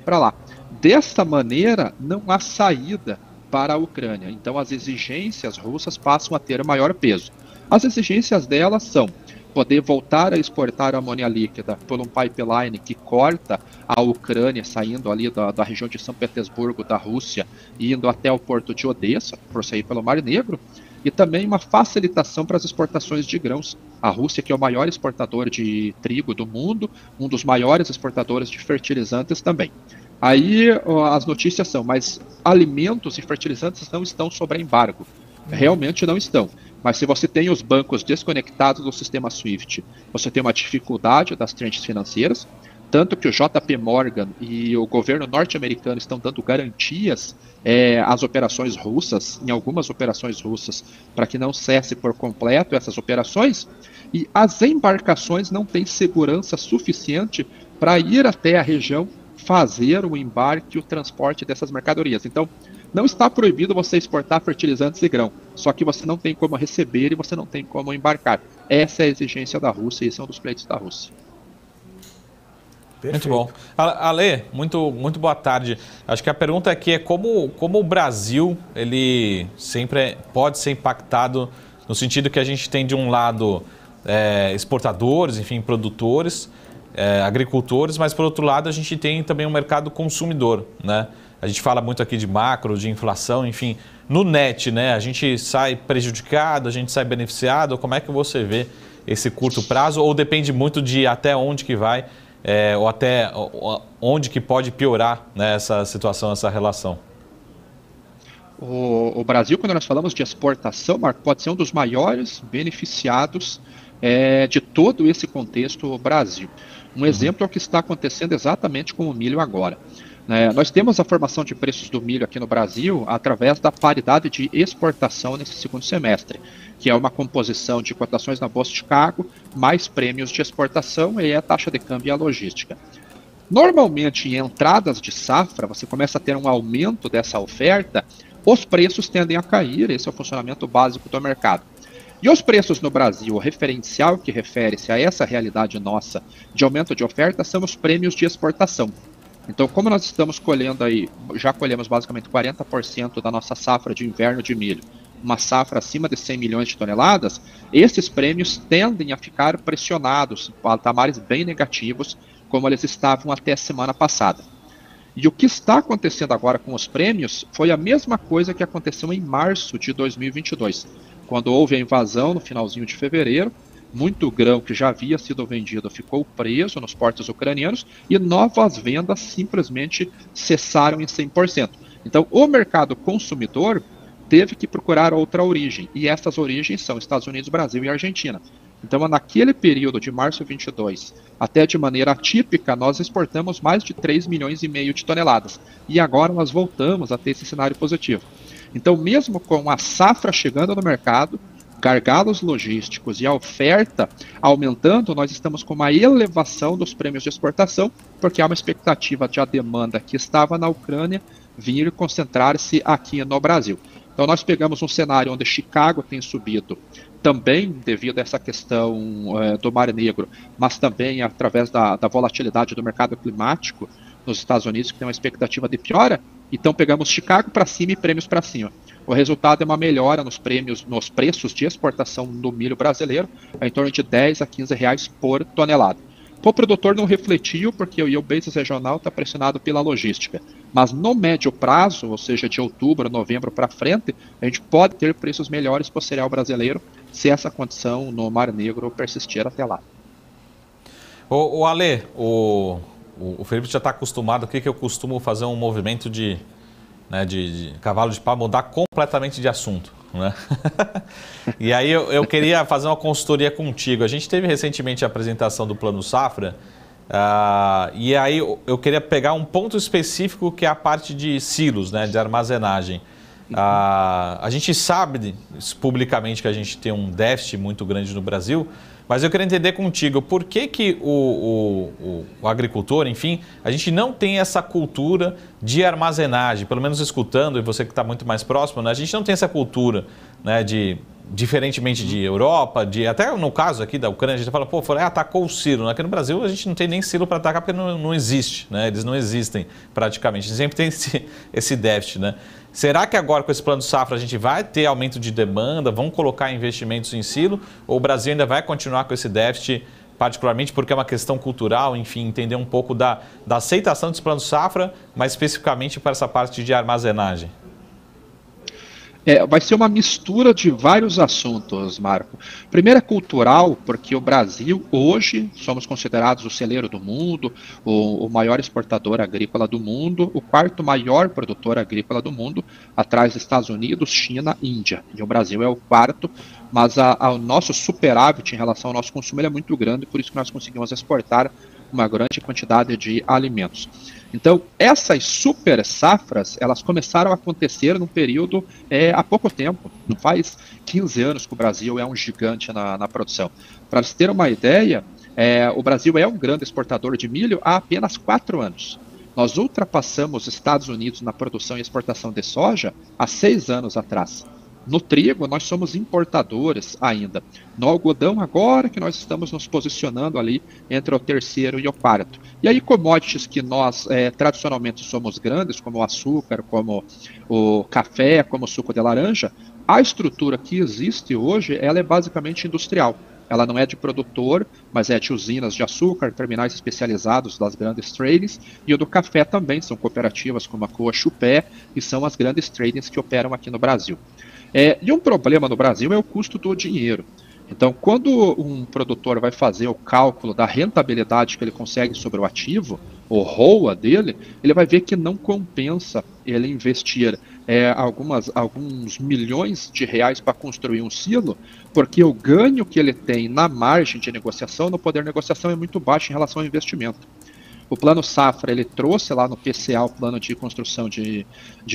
para lá. Desta maneira, não há saída para a Ucrânia. Então, as exigências russas passam a ter maior peso. As exigências delas são poder voltar a exportar amônia líquida por um pipeline que corta a Ucrânia, saindo ali da região de São Petersburgo, da Rússia, e indo até o porto de Odessa, por sair pelo Mar Negro, e também uma facilitação para as exportações de grãos. A Rússia, que é o maior exportador de trigo do mundo, um dos maiores exportadores de fertilizantes também. Aí as notícias são, mas alimentos e fertilizantes não estão sob embargo. Realmente não estão. Mas se você tem os bancos desconectados do sistema SWIFT, você tem uma dificuldade das frentes financeiras, tanto que o JP Morgan e o governo norte-americano estão dando garantias às operações russas, em algumas operações russas, para que não cesse por completo essas operações, e as embarcações não têm segurança suficiente para ir até a região fazer o embarque e o transporte dessas mercadorias. Então, não está proibido você exportar fertilizantes e grão, só que você não tem como receber e você não tem como embarcar. Essa é a exigência da Rússia e esse é um dos pleitos da Rússia. Perfeito. Muito bom. Ale, muito boa tarde. Acho que a pergunta aqui é como o Brasil ele sempre pode ser impactado no sentido que a gente tem de um lado exportadores, enfim, produtores, agricultores, mas por outro lado a gente tem também um mercado consumidor, né? A gente fala muito aqui de macro, de inflação, enfim. No net, né? A gente sai prejudicado, a gente sai beneficiado. Como é que você vê esse curto prazo? Ou depende muito de até onde que vai, ou até onde que pode piorar, né, essa situação, essa relação? O Brasil, quando nós falamos de exportação, Marco, pode ser um dos maiores beneficiados de todo esse contexto Brasil. Um exemplo é o que está acontecendo exatamente com o milho agora. Nós temos a formação de preços do milho aqui no Brasil através da paridade de exportação nesse segundo semestre, que é uma composição de cotações na Bolsa de Chicago, mais prêmios de exportação e a taxa de câmbio e a logística. Normalmente, em entradas de safra, você começa a ter um aumento dessa oferta, os preços tendem a cair, esse é o funcionamento básico do mercado. E os preços no Brasil, o referencial que refere-se a essa realidade nossa de aumento de oferta, são os prêmios de exportação. Então, como nós estamos colhendo aí, já colhemos basicamente 40% da nossa safra de inverno de milho, uma safra acima de 100 milhões de toneladas, esses prêmios tendem a ficar pressionados, patamares bem negativos, como eles estavam até a semana passada. E o que está acontecendo agora com os prêmios foi a mesma coisa que aconteceu em março de 2022, quando houve a invasão no finalzinho de fevereiro. Muito grão que já havia sido vendido ficou preso nos portos ucranianos e novas vendas simplesmente cessaram em 100%. Então, o mercado consumidor teve que procurar outra origem, e essas origens são Estados Unidos, Brasil e Argentina. Então, naquele período de março 22, até de maneira atípica, nós exportamos mais de 3,5 milhões de toneladas, e agora nós voltamos a ter esse cenário positivo. Então, mesmo com a safra chegando no mercado, gargalos logísticos e a oferta aumentando, nós estamos com uma elevação dos prêmios de exportação, porque há uma expectativa de a demanda que estava na Ucrânia vir concentrar-se aqui no Brasil. Então nós pegamos um cenário onde Chicago tem subido, também devido a essa questão do Mar Negro, mas também através da volatilidade do mercado climático nos Estados Unidos, que tem uma expectativa de piora. Então pegamos Chicago para cima e prêmios para cima. O resultado é uma melhora nos preços de exportação do milho brasileiro, em torno de 10 a 15 reais por tonelada. Para o produtor não refletiu, porque o basis regional está pressionado pela logística. Mas no médio prazo, ou seja, de outubro, novembro para frente, a gente pode ter preços melhores para o cereal brasileiro se essa condição no Mar Negro persistir até lá. O Ale, o Felipe já está acostumado aqui que eu costumo fazer um movimento de cavalo de pau, mudar completamente de assunto. Né? E aí eu queria fazer uma consultoria contigo. A gente teve recentemente a apresentação do Plano Safra, e aí eu queria pegar um ponto específico que é a parte de silos, né, de armazenagem. A gente sabe publicamente que a gente tem um déficit muito grande no Brasil, mas eu queria entender contigo por que o agricultor, enfim, a gente não tem essa cultura de armazenagem, pelo menos escutando, e você que está muito mais próximo, né, a gente não tem essa cultura, né, diferentemente de Europa, até no caso aqui da Ucrânia, a gente fala, atacou o silo. Aqui no Brasil a gente não tem nem silo para atacar porque não existe, né? Eles não existem praticamente, a gente sempre tem esse déficit, né? Será que agora com esse plano safra a gente vai ter aumento de demanda, vão colocar investimentos em silo, ou o Brasil ainda vai continuar com esse déficit, particularmente porque é uma questão cultural, enfim, entender um pouco da aceitação desse plano safra, mas especificamente para essa parte de armazenagem? Vai ser uma mistura de vários assuntos, Marco. Primeiro é cultural, porque o Brasil, hoje, somos considerados o celeiro do mundo, o maior exportador agrícola do mundo, o quarto maior produtor agrícola do mundo, atrás dos Estados Unidos, China e Índia. E o Brasil é o quarto, mas o nosso superávit em relação ao nosso consumo é muito grande, por isso que nós conseguimos exportar uma grande quantidade de alimentos. Então, essas super safras, elas começaram a acontecer num período há pouco tempo. Não faz 15 anos que o Brasil é um gigante na produção. Para vocês terem uma ideia, o Brasil é um grande exportador de milho há apenas 4 anos. Nós ultrapassamos os Estados Unidos na produção e exportação de soja há 6 anos atrás. No trigo, nós somos importadores ainda. No algodão, agora que nós estamos nos posicionando ali entre o terceiro e o quarto. E aí, commodities que nós tradicionalmente somos grandes, como o açúcar, como o café, como o suco de laranja, a estrutura que existe hoje, ela é basicamente industrial. Ela não é de produtor, mas é de usinas de açúcar, terminais especializados das grandes tradings, e o do café também, são cooperativas como a Coa Chupé, e são as grandes tradings que operam aqui no Brasil. E um problema no Brasil é o custo do dinheiro. Então, quando um produtor vai fazer o cálculo da rentabilidade que ele consegue sobre o ativo, o ROA dele, ele vai ver que não compensa ele investir alguns milhões de reais para construir um silo, porque o ganho que ele tem na margem de negociação, no poder de negociação, é muito baixo em relação ao investimento. O Plano Safra, ele trouxe lá no PCA, o plano de construção de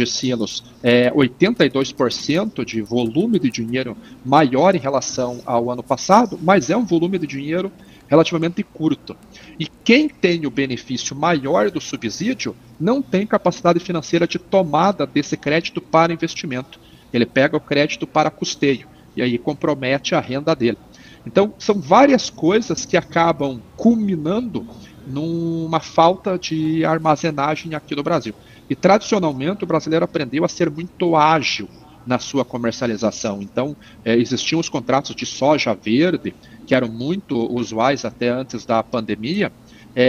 silos, 82% de volume de dinheiro maior em relação ao ano passado, mas é um volume de dinheiro relativamente curto. E quem tem o benefício maior do subsídio não tem capacidade financeira de tomada desse crédito para investimento. Ele pega o crédito para custeio e aí compromete a renda dele. Então, são várias coisas que acabam culminando numa falta de armazenagem aqui no Brasil. E tradicionalmente o brasileiro aprendeu a ser muito ágil na sua comercialização. Então, existiam os contratos de soja verde, que eram muito usuais até antes da pandemia.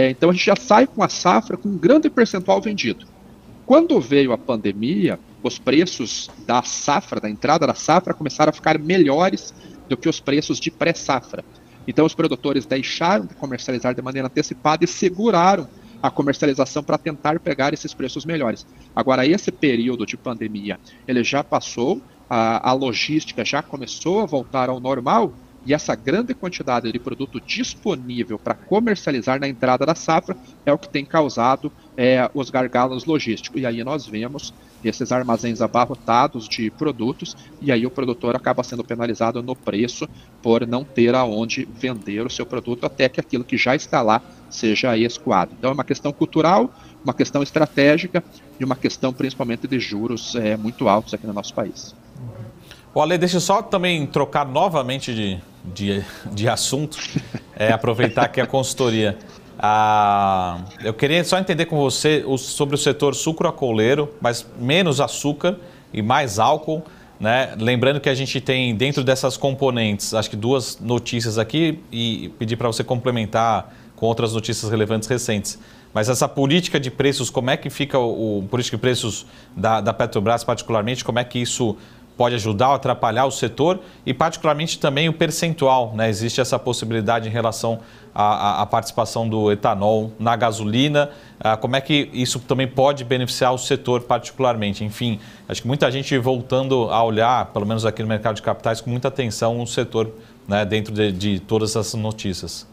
Então, a gente já sai com a safra com um grande percentual vendido. Quando veio a pandemia, os preços da safra, da entrada da safra, começaram a ficar melhores do que os preços de pré-safra. Então, os produtores deixaram de comercializar de maneira antecipada e seguraram a comercialização para tentar pegar esses preços melhores. Agora, esse período de pandemia, ele já passou, a logística já começou a voltar ao normal, e essa grande quantidade de produto disponível para comercializar na entrada da safra é o que tem causado os gargalos logísticos. E aí nós vemos esses armazéns abarrotados de produtos, e aí o produtor acaba sendo penalizado no preço por não ter aonde vender o seu produto até que aquilo que já está lá seja escoado. Então é uma questão cultural, uma questão estratégica e uma questão principalmente de juros muito altos aqui no nosso país. Ale, deixa eu só também trocar novamente de assunto, aproveitar aqui a consultoria. Eu queria só entender com você sobre o setor sucroalcooleiro, mas menos açúcar e mais álcool, né? Lembrando que a gente tem dentro dessas componentes, acho que 2 notícias aqui, e pedir para você complementar com outras notícias relevantes recentes. Mas essa política de preços, como é que fica o política de preços da Petrobras particularmente, como é que isso pode ajudar ou atrapalhar o setor e particularmente também o percentual, né? Existe essa possibilidade em relação à participação do etanol na gasolina, como é que isso também pode beneficiar o setor particularmente? Enfim, acho que muita gente voltando a olhar, pelo menos aqui no mercado de capitais, com muita atenção o setor, né, dentro de todas essas notícias.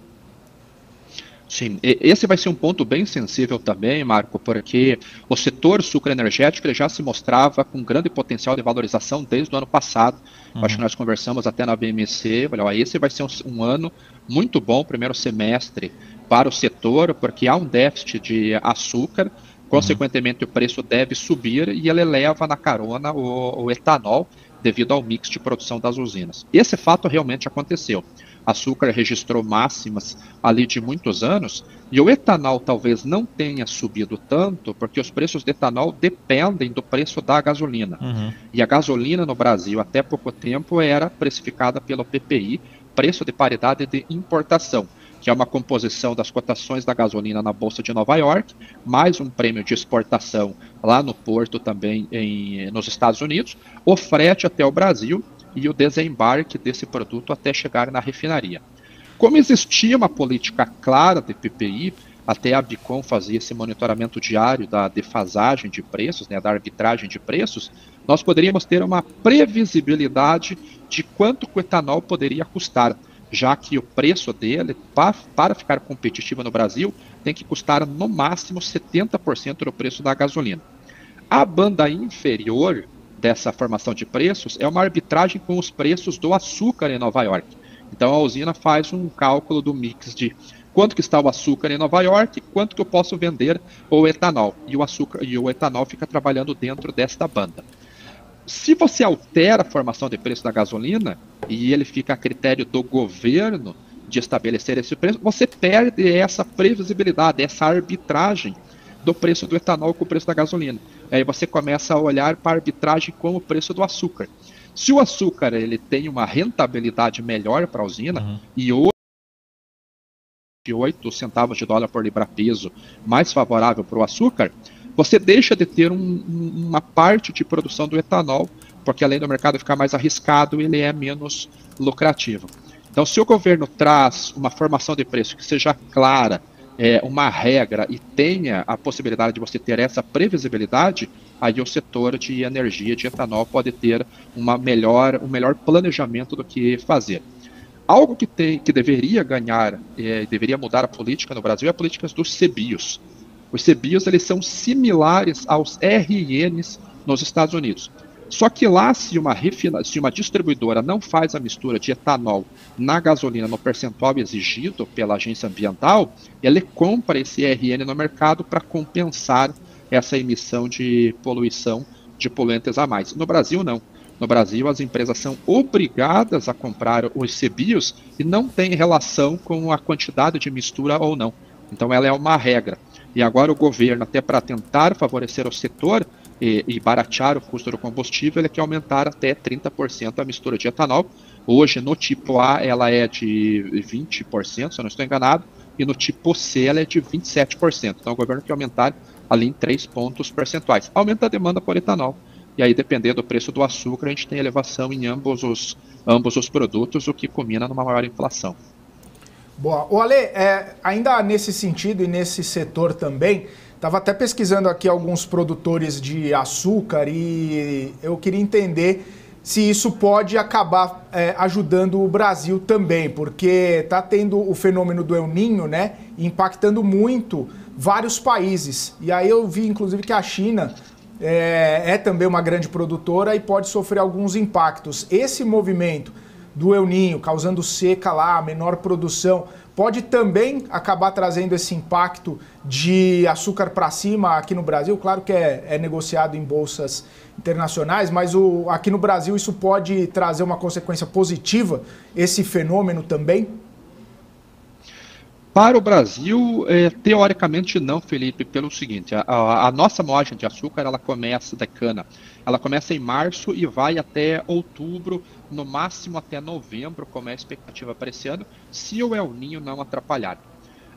Sim, esse vai ser um ponto bem sensível também, Marco, porque o setor sucroenergético ele já se mostrava com grande potencial de valorização desde o ano passado. Acho que nós conversamos até na BMC, olha, esse vai ser um ano muito bom, primeiro semestre, para o setor, porque há um déficit de açúcar, consequentemente o preço deve subir e ele leva na carona o etanol devido ao mix de produção das usinas. Esse fato realmente aconteceu. Açúcar registrou máximas ali de muitos anos e o etanol talvez não tenha subido tanto porque os preços de etanol dependem do preço da gasolina. E a gasolina no Brasil até pouco tempo era precificada pelo PPI, preço de paridade de importação, que é uma composição das cotações da gasolina na Bolsa de Nova York, mais um prêmio de exportação lá no porto também nos Estados Unidos, o frete até o Brasil e o desembarque desse produto até chegar na refinaria. Como existia uma política clara de PPI, até a Bicom fazia esse monitoramento diário da defasagem de preços, né, da arbitragem de preços, nós poderíamos ter uma previsibilidade de quanto o etanol poderia custar, já que o preço dele, para ficar competitivo no Brasil, tem que custar no máximo 70% do preço da gasolina. A banda inferior dessa formação de preços é uma arbitragem com os preços do açúcar em Nova York. Então a usina faz um cálculo do mix de quanto que está o açúcar em Nova York, quanto que eu posso vender o etanol. E o açúcar e o etanol fica trabalhando dentro desta banda. Se você altera a formação de preço da gasolina e ele fica a critério do governo de estabelecer esse preço, você perde essa previsibilidade, essa arbitragem do preço do etanol com o preço da gasolina. Aí você começa a olhar para a arbitragem com o preço do açúcar. Se o açúcar ele tem uma rentabilidade melhor para a usina, e hoje 8 centavos de dólar por libra-peso mais favorável para o açúcar, você deixa de ter uma parte de produção do etanol, porque além do mercado ficar mais arriscado, ele é menos lucrativo. Então, se o governo traz uma formação de preço que seja clara, uma regra e tenha a possibilidade de você ter essa previsibilidade, aí o setor de energia, de etanol, pode ter um melhor planejamento do que fazer. Algo que deveria ganhar, deveria mudar a política no Brasil é a política dos CBIOS. Os CBIOS eles são similares aos RNs nos Estados Unidos. Só que lá, se uma distribuidora não faz a mistura de etanol na gasolina no percentual exigido pela agência ambiental, ele compra esse RN no mercado para compensar essa emissão de poluição de poluentes a mais. No Brasil, não. No Brasil, as empresas são obrigadas a comprar os CBIOS e não tem relação com a quantidade de mistura ou não. Então, ela é uma regra. E agora o governo, até para tentar favorecer o setor e baratear o custo do combustível, ele quer aumentar até 30% a mistura de etanol. Hoje, no tipo A, ela é de 20%, se eu não estou enganado, e no tipo C, ela é de 27%. Então, o governo quer aumentar ali em 3 pontos percentuais. Aumenta a demanda por etanol. E aí, dependendo do preço do açúcar, a gente tem elevação em ambos os produtos, o que culmina numa maior inflação. Boa. O Ale, ainda nesse sentido e nesse setor também, estava até pesquisando aqui alguns produtores de açúcar e eu queria entender se isso pode acabar ajudando o Brasil também, porque está tendo o fenômeno do El Niño, né, impactando muito vários países. E aí eu vi, inclusive, que a China é também uma grande produtora e pode sofrer alguns impactos. Esse movimento do El Niño causando seca lá, menor produção, pode também acabar trazendo esse impacto de açúcar para cima aqui no Brasil. Claro que é negociado em bolsas internacionais, mas aqui no Brasil isso pode trazer uma consequência positiva, esse fenômeno também? Para o Brasil, teoricamente não, Felipe, pelo seguinte, a nossa moagem de açúcar, ela começa da cana, ela começa em março e vai até outubro, no máximo até novembro, como é a expectativa para esse ano, se o El Niño não atrapalhar.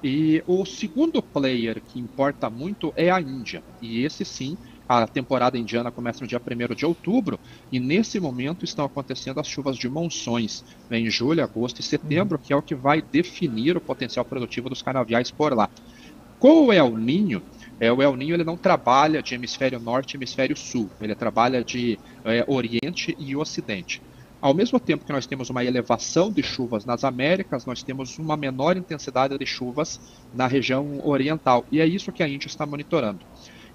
E o segundo player que importa muito é a Índia. E esse sim, a temporada indiana começa no dia 1º de outubro, e nesse momento estão acontecendo as chuvas de monções, em julho, agosto e setembro, que é o que vai definir o potencial produtivo dos canaviais por lá. Com o El Niño, o El Niño ele não trabalha de hemisfério norte e hemisfério sul, ele trabalha de oriente e ocidente. Ao mesmo tempo que nós temos uma elevação de chuvas nas Américas, nós temos uma menor intensidade de chuvas na região oriental, e é isso que a Índia está monitorando.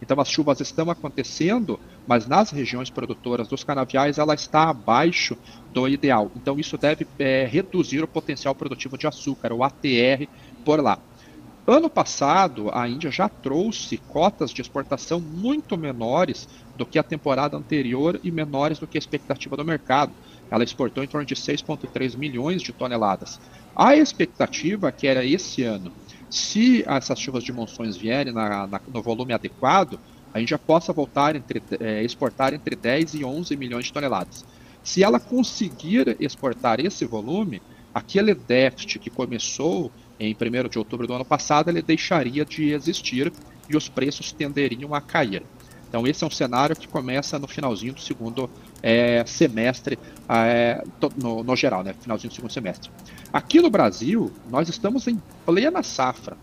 Então as chuvas estão acontecendo, mas nas regiões produtoras dos canaviais ela está abaixo do ideal. Então isso deve reduzir o potencial produtivo de açúcar, o ATR, por lá. Ano passado, a Índia já trouxe cotas de exportação muito menores do que a temporada anterior e menores do que a expectativa do mercado. Ela exportou em torno de 6,3 milhões de toneladas. A expectativa é que era esse ano, se essas chuvas de monções vierem no volume adequado, a gente já possa voltar exportar entre 10 e 11 milhões de toneladas. Se ela conseguir exportar esse volume, aquele déficit que começou em 1º de outubro do ano passado, ele deixaria de existir e os preços tenderiam a cair. Então esse é um cenário que começa no finalzinho do segundo semestre, no geral, né? Finalzinho do segundo semestre. Aqui no Brasil, nós estamos em plena safra.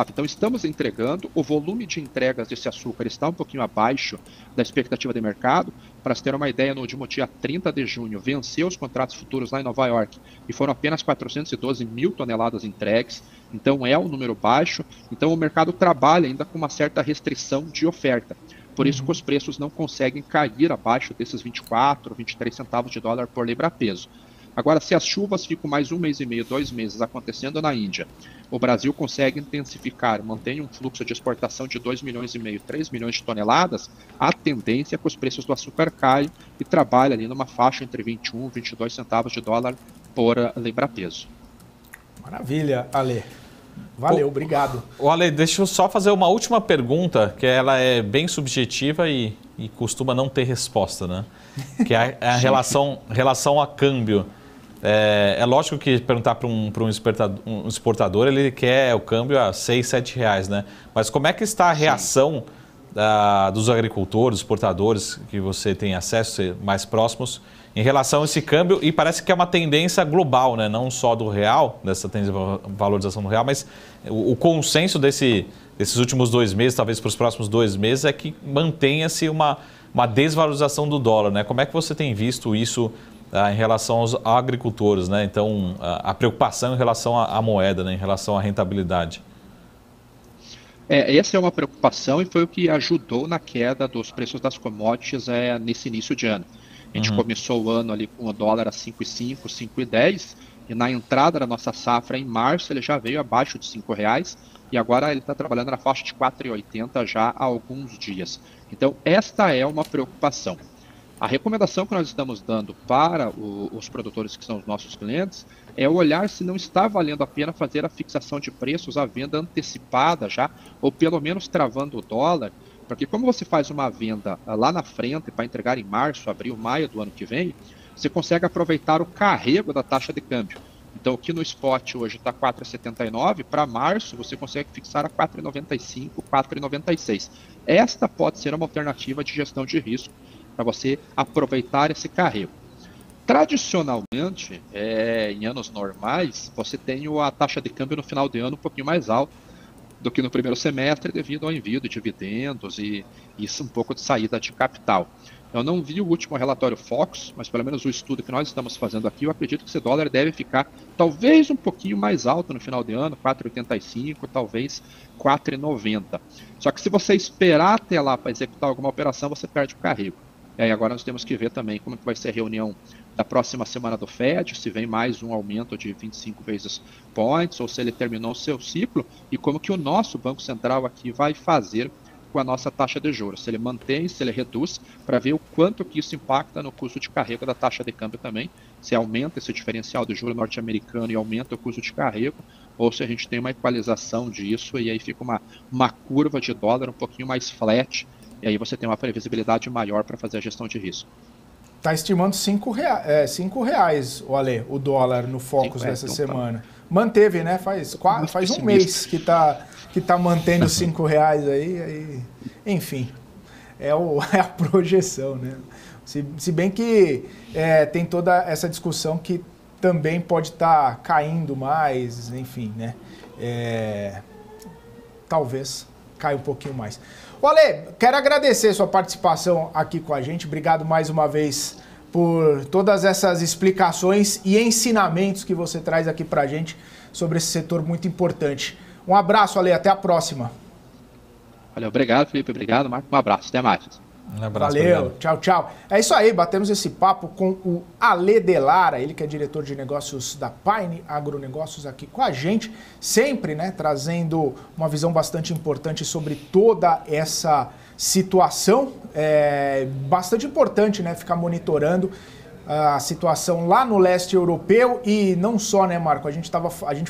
Então estamos entregando, o volume de entregas desse açúcar está um pouquinho abaixo da expectativa de mercado. Para se ter uma ideia, no último dia 30 de junho, venceu os contratos futuros lá em Nova York e foram apenas 412 mil toneladas entregues. Então é um número baixo. Então o mercado trabalha ainda com uma certa restrição de oferta. Por isso que os preços não conseguem cair abaixo desses 24, 23 centavos de dólar por libra-peso. Agora, se as chuvas ficam mais 1 mês e meio, 2 meses acontecendo na Índia, o Brasil consegue intensificar, mantém um fluxo de exportação de 2 milhões e meio, 3 milhões de toneladas, a tendência é que os preços do açúcar caiam e trabalha ali numa faixa entre 21 e 22 centavos de dólar por libra-peso. Maravilha, Ale. Valeu, obrigado. Ale, deixa eu só fazer uma última pergunta, que ela é bem subjetiva e costuma não ter resposta, né? Que é a relação a câmbio. É lógico que perguntar para um exportador, ele quer o câmbio a 6, 7 reais, né? Mas como é que está a reação dos agricultores, exportadores, que você tem acesso mais próximos, em relação a esse câmbio? E parece que é uma tendência global, né? Não só do real, dessa tendência de valorização do real, mas o consenso desses últimos 2 meses, talvez para os próximos 2 meses, é que mantenha-se uma desvalorização do dólar, né? Como é que você tem visto isso em relação aos agricultores, né? Então, a preocupação em relação à moeda, né? Em relação à rentabilidade. Essa é uma preocupação e foi o que ajudou na queda dos preços das commodities nesse início de ano. A gente começou o ano ali com o dólar a 5,5, 5,10 e na entrada da nossa safra em março ele já veio abaixo de R$5 e agora ele está trabalhando na faixa de 4,80 já há alguns dias. Então esta é uma preocupação. A recomendação que nós estamos dando para os produtores que são os nossos clientes é olhar se não está valendo a pena fazer a fixação de preços à venda antecipada já, ou pelo menos travando o dólar, porque como você faz uma venda lá na frente para entregar em março, abril, maio do ano que vem, você consegue aproveitar o carrego da taxa de câmbio. Então aqui no spot hoje está 4,79, para março você consegue fixar a 4,95, 4,96. Esta pode ser uma alternativa de gestão de risco para você aproveitar esse carrego. Tradicionalmente, em anos normais, você tem a taxa de câmbio no final de ano um pouquinho mais alta do que no primeiro semestre devido ao envio de dividendos e isso um pouco de saída de capital. Eu não vi o último relatório Fox, mas pelo menos o estudo que nós estamos fazendo aqui, eu acredito que esse dólar deve ficar talvez um pouquinho mais alto no final de ano, 4,85, talvez 4,90. Só que se você esperar até lá para executar alguma operação, você perde o carrego. E aí agora nós temos que ver também como que vai ser a reunião da próxima semana do FED, se vem mais um aumento de 25 basis points, ou se ele terminou o seu ciclo, e como que o nosso Banco Central aqui vai fazer com a nossa taxa de juros, se ele mantém, se ele reduz, para ver o quanto que isso impacta no custo de carrego da taxa de câmbio também, se aumenta esse diferencial do juro norte-americano e aumenta o custo de carrego, ou se a gente tem uma equalização disso e aí fica uma curva de dólar um pouquinho mais flat, e aí você tem uma previsibilidade maior para fazer a gestão de risco. Está estimando R$5, o Ale, o dólar no Focus dessa semana. Manteve, né? Faz um mês que tá mantendo os R$5 aí. Enfim, é a projeção, né? Se bem que tem toda essa discussão que também pode estar caindo mais, enfim, né? Talvez caia um pouquinho mais. Ale, quero agradecer sua participação aqui com a gente. Obrigado mais uma vez por todas essas explicações e ensinamentos que você traz aqui pra gente sobre esse setor muito importante. Um abraço, Ale, até a próxima. Valeu, obrigado, Felipe, obrigado, Marco. Um abraço, até mais. Um abraço. Valeu, tchau, tchau. É isso aí, batemos esse papo com o Ale Delara, ele que é diretor de negócios da Pine Agronegócios aqui com a gente, sempre, né, trazendo uma visão bastante importante sobre toda essa situação. É bastante importante, né, ficar monitorando a situação lá no leste europeu e não só, né, Marco? A gente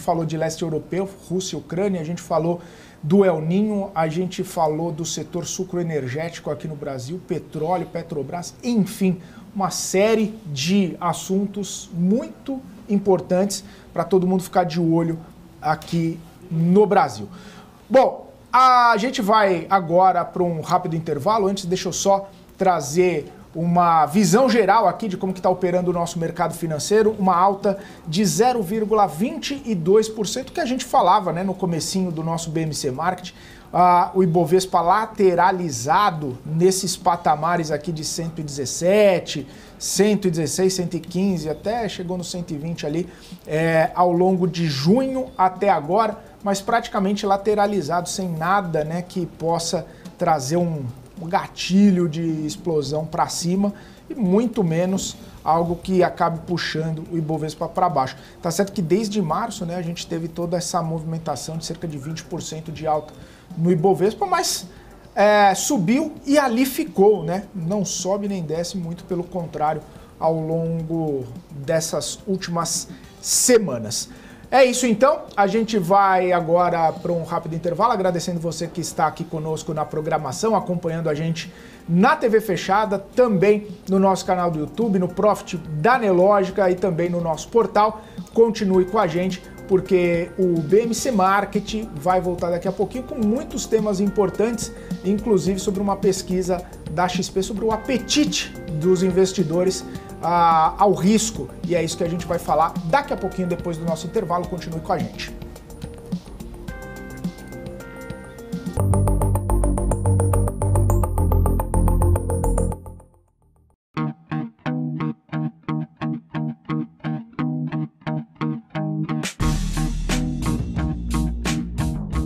falou de leste europeu, Rússia e Ucrânia, a gente falou do El Niño, a gente falou do setor sucroenergético aqui no Brasil, petróleo, Petrobras, enfim, uma série de assuntos muito importantes para todo mundo ficar de olho aqui no Brasil. Bom, a gente vai agora para um rápido intervalo. Antes, deixa eu só trazer uma visão geral aqui de como que está operando o nosso mercado financeiro, uma alta de 0,22%, que a gente falava, né, no comecinho do nosso BMC Market, o Ibovespa lateralizado nesses patamares aqui de 117, 116, 115, até chegou no 120 ali ao longo de junho até agora, mas praticamente lateralizado, sem nada, né, que possa trazer um gatilho de explosão para cima e muito menos algo que acabe puxando o Ibovespa para baixo. Tá certo que desde março, né, a gente teve toda essa movimentação de cerca de 20% de alta no Ibovespa, mas subiu e ali ficou, né? Não sobe nem desce, muito pelo contrário, ao longo dessas últimas semanas. É isso então, a gente vai agora para um rápido intervalo, agradecendo você que está aqui conosco na programação, acompanhando a gente na TV fechada, também no nosso canal do YouTube, no Profit da Nelogica e também no nosso portal. Continue com a gente, porque o BMC Market vai voltar daqui a pouquinho com muitos temas importantes, inclusive sobre uma pesquisa da XP sobre o apetite dos investidores ao risco, e é isso que a gente vai falar daqui a pouquinho depois do nosso intervalo. Continue com a gente.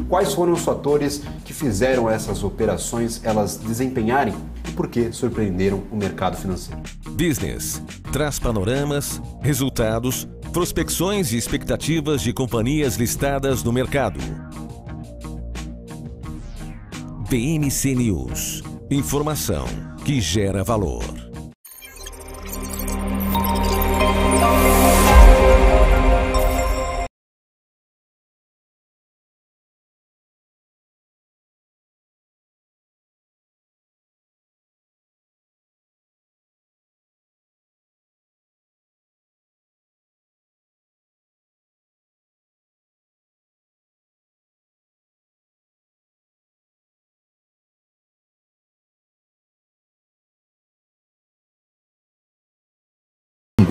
Quais foram os fatores que fizeram essas operações elas desempenharem e por que surpreenderam o mercado financeiro? Business traz panoramas, resultados, prospecções e expectativas de companhias listadas no mercado. BMC News. Informação que gera valor.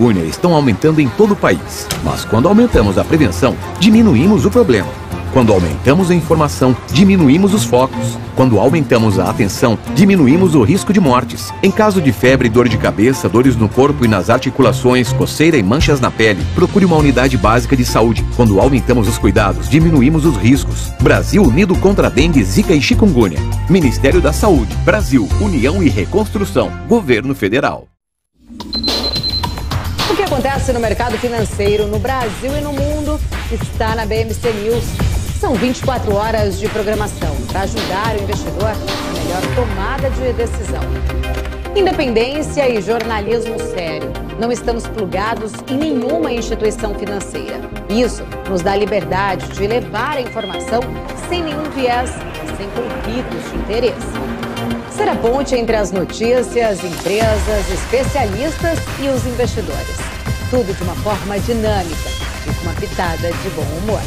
Chikungunya estão aumentando em todo o país. Mas quando aumentamos a prevenção, diminuímos o problema. Quando aumentamos a informação, diminuímos os focos. Quando aumentamos a atenção, diminuímos o risco de mortes. Em caso de febre, dor de cabeça, dores no corpo e nas articulações, coceira e manchas na pele, procure uma unidade básica de saúde. Quando aumentamos os cuidados, diminuímos os riscos. Brasil unido contra a dengue, zika e chikungunya. Ministério da Saúde, Brasil, União e Reconstrução, Governo Federal. O que acontece no mercado financeiro no Brasil e no mundo está na BMC News. São 24 horas de programação para ajudar o investidor na melhor tomada de decisão. Independência e jornalismo sério. Não estamos plugados em nenhuma instituição financeira. Isso nos dá liberdade de levar a informação sem nenhum viés e sem conflitos de interesse. Ser a ponte entre as notícias, empresas, especialistas e os investidores. Tudo de uma forma dinâmica, e com uma pitada de bom humor.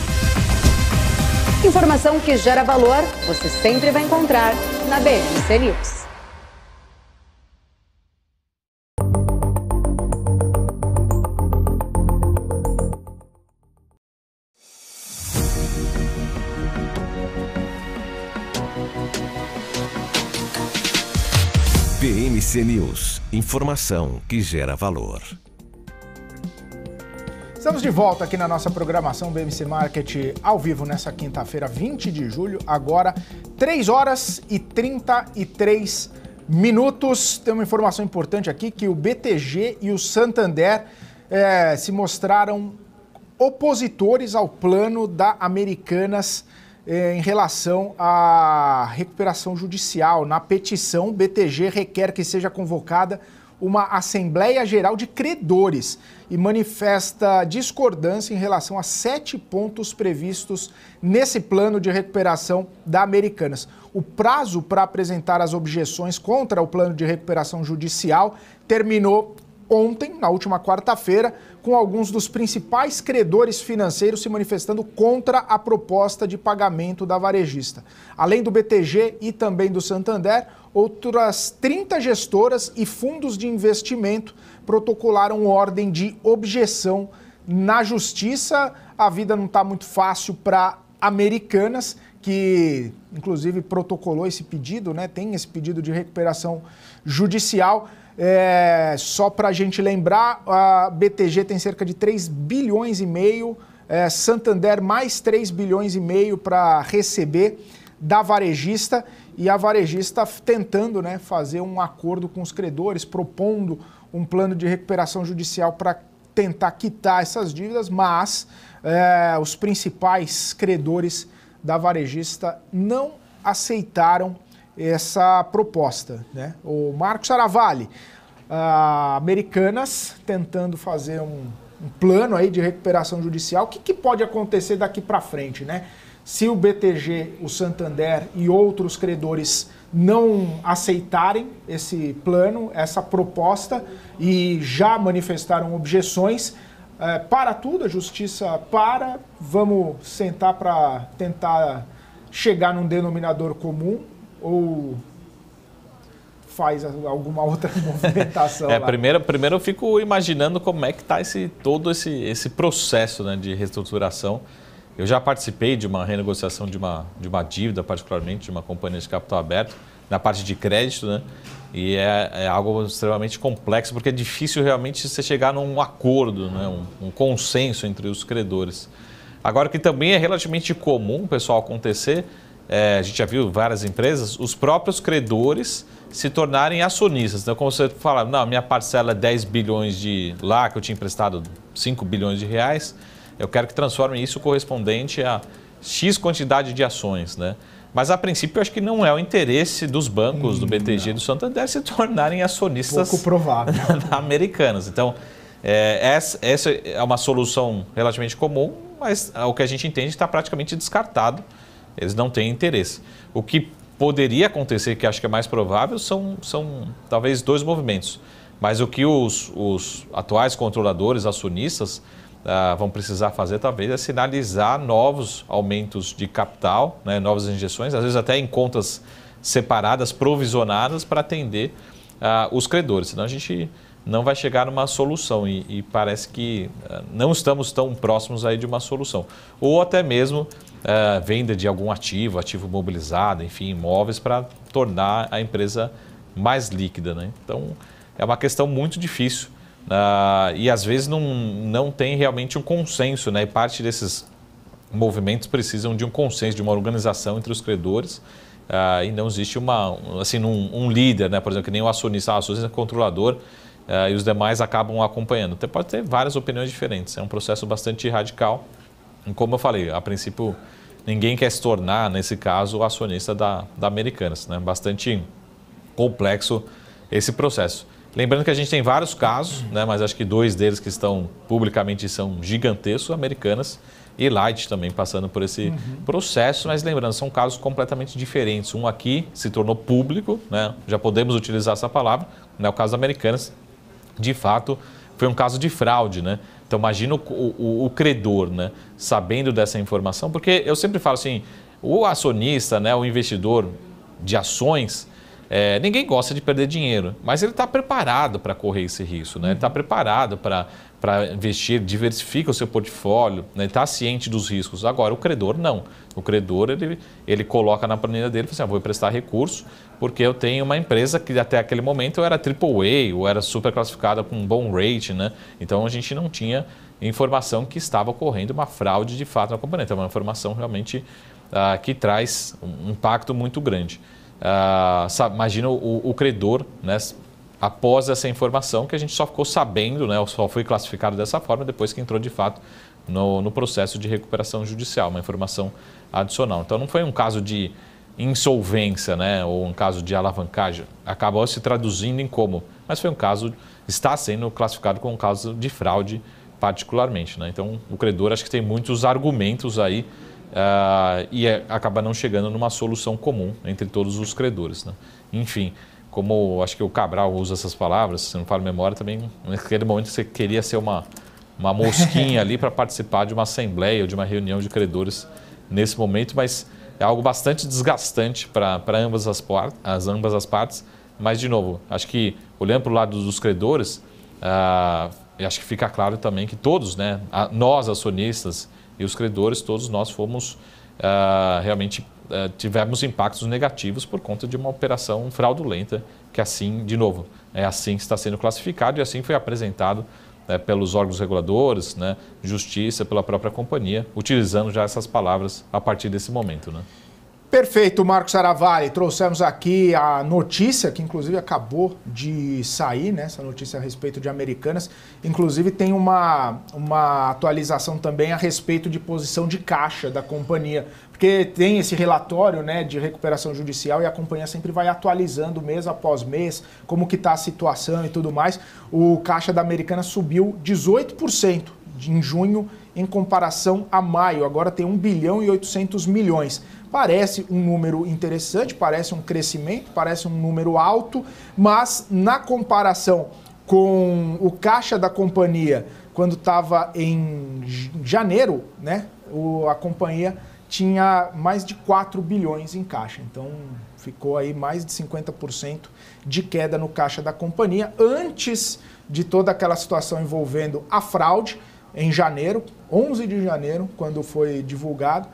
Informação que gera valor, você sempre vai encontrar na BMC News. BMC News, informação que gera valor. Estamos de volta aqui na nossa programação BMC Market ao vivo nessa quinta-feira, 20 de julho, agora 3 horas e 33 minutos. Tem uma informação importante aqui que o BTG e o Santander se mostraram opositores ao plano da Americanas em relação à recuperação judicial. Na petição, o BTG requer que seja convocada uma Assembleia Geral de Credores e manifesta discordância em relação a 7 pontos previstos nesse plano de recuperação da Americanas. O prazo para apresentar as objeções contra o plano de recuperação judicial terminou ontem, na última quarta-feira, com alguns dos principais credores financeiros se manifestando contra a proposta de pagamento da varejista. Além do BTG e também do Santander, outras 30 gestoras e fundos de investimento protocolaram ordem de objeção na Justiça. A vida não está muito fácil para Americanas, que inclusive protocolou esse pedido, né? Tem esse pedido de recuperação judicial. Só para a gente lembrar, a BTG tem cerca de 3 bilhões e meio, Santander mais 3 bilhões e meio para receber da varejista, e a varejista tentando, né, fazer um acordo com os credores, propondo um plano de recuperação judicial para tentar quitar essas dívidas, mas os principais credores da varejista não aceitaram essa proposta, né? O Marcos Saravalli, Americanas tentando fazer um plano aí de recuperação judicial. O que pode acontecer daqui para frente, né? Se o BTG, o Santander e outros credores não aceitarem esse plano, essa proposta, e já manifestaram objeções, para tudo, a justiça para, vamos sentar para tentar chegar num denominador comum, ou faz alguma outra movimentação lá? Primeiro eu fico imaginando como é que está todo esse processo, né, de reestruturação. Eu já participei de uma renegociação de uma dívida, particularmente de uma companhia de capital aberto, na parte de crédito, né? E é algo extremamente complexo, porque é difícil realmente você chegar num acordo, né? Um consenso entre os credores. Agora, o que também é relativamente comum, pessoal, acontecer, a gente já viu várias empresas, os próprios credores se tornarem acionistas. Então, como você fala, não, minha parcela é 10 bilhões de lá, que eu tinha emprestado 5 bilhões de reais, eu quero que transforme isso correspondente a X quantidade de ações, né? Mas, a princípio, eu acho que não é o interesse dos bancos, do BTG e do Santander, se tornarem acionistas pouco provável da Americanas. Então, essa é uma solução relativamente comum, mas o que a gente entende está praticamente descartado. Eles não têm interesse. O que poderia acontecer, que acho que é mais provável, são talvez 2 movimentos. Mas o que os atuais controladores, acionistas, vão precisar fazer, talvez, é sinalizar novos aumentos de capital, né, novas injeções, às vezes até em contas separadas, provisionadas, para atender os credores. Senão a gente não vai chegar numa solução e parece que não estamos tão próximos aí de uma solução. Ou até mesmo venda de algum ativo mobilizado, enfim, imóveis, para tornar a empresa mais líquida, né? Então, é uma questão muito difícil e às vezes não tem realmente um consenso, né? E parte desses movimentos precisam de um consenso, de uma organização entre os credores, e não existe um líder, né? Por exemplo, que nem o acionista é controlador, e os demais acabam acompanhando. Então, pode ter várias opiniões diferentes, é um processo bastante radical. E como eu falei, a princípio, ninguém quer se tornar, nesse caso, o acionista da Americanas, né? Bastante complexo esse processo. Lembrando que a gente tem vários casos, né? Mas acho que 2 deles que estão publicamente são gigantescos, Americanas e Light também passando por esse processo, mas lembrando, são casos completamente diferentes. Um aqui se tornou público, né? Já podemos utilizar essa palavra, né? O caso da Americanas, de fato, foi um caso de fraude, né? Então imagina o credor, né, sabendo dessa informação, porque eu sempre falo assim, o acionista, né, o investidor de ações, ninguém gosta de perder dinheiro, mas ele está preparado para correr esse risco, né? Ele está preparado para investir, diversifica o seu portfólio, né? Ele está ciente dos riscos. Agora, o credor não. O credor, ele coloca na planilha dele e fala assim, vou emprestar recurso porque eu tenho uma empresa que até aquele momento era AAA ou era super classificada com um bom rating, né? Então, a gente não tinha informação que estava ocorrendo uma fraude de fato na companhia. Então, é uma informação realmente que traz um impacto muito grande. Imagina o credor, né, após essa informação que a gente só ficou sabendo, né, só foi classificado dessa forma depois que entrou de fato no processo de recuperação judicial, uma informação adicional. Então não foi um caso de insolvência, né, ou um caso de alavancagem, acabou se traduzindo em como, mas foi um caso, está sendo classificado como um caso de fraude particularmente, né? Então o credor acho que tem muitos argumentos aí acaba não chegando numa solução comum entre todos os credores, né? Enfim, como acho que o Cabral usa essas palavras, se não falo memória, também naquele momento você queria ser uma mosquinha ali para participar de uma assembleia ou de uma reunião de credores nesse momento, mas é algo bastante desgastante para ambas as partes. Mas, de novo, acho que olhando para o lado dos credores, acho que fica claro também que todos, né, nós acionistas e os credores, todos nós fomos realmente tivemos impactos negativos por conta de uma operação fraudulenta, que assim, de novo, é assim que está sendo classificado e assim foi apresentado pelos órgãos reguladores, né, justiça, pela própria companhia, utilizando já essas palavras a partir desse momento, né? Perfeito, Marcos Saravari. Trouxemos aqui a notícia, que inclusive acabou de sair, né? Essa notícia a respeito de Americanas. Inclusive tem uma atualização também a respeito de posição de caixa da companhia. Porque tem esse relatório, né, de recuperação judicial e a companhia sempre vai atualizando mês após mês como que está a situação e tudo mais. O caixa da Americanas subiu 18% em junho em comparação a maio. Agora tem 1 bilhão e 800 milhões. Parece um número interessante, parece um crescimento, parece um número alto, mas na comparação com o caixa da companhia, quando estava em janeiro, né, a companhia tinha mais de 4 bilhões em caixa. Então ficou aí mais de 50% de queda no caixa da companhia, antes de toda aquela situação envolvendo a fraude, em janeiro, 11 de janeiro, quando foi divulgado,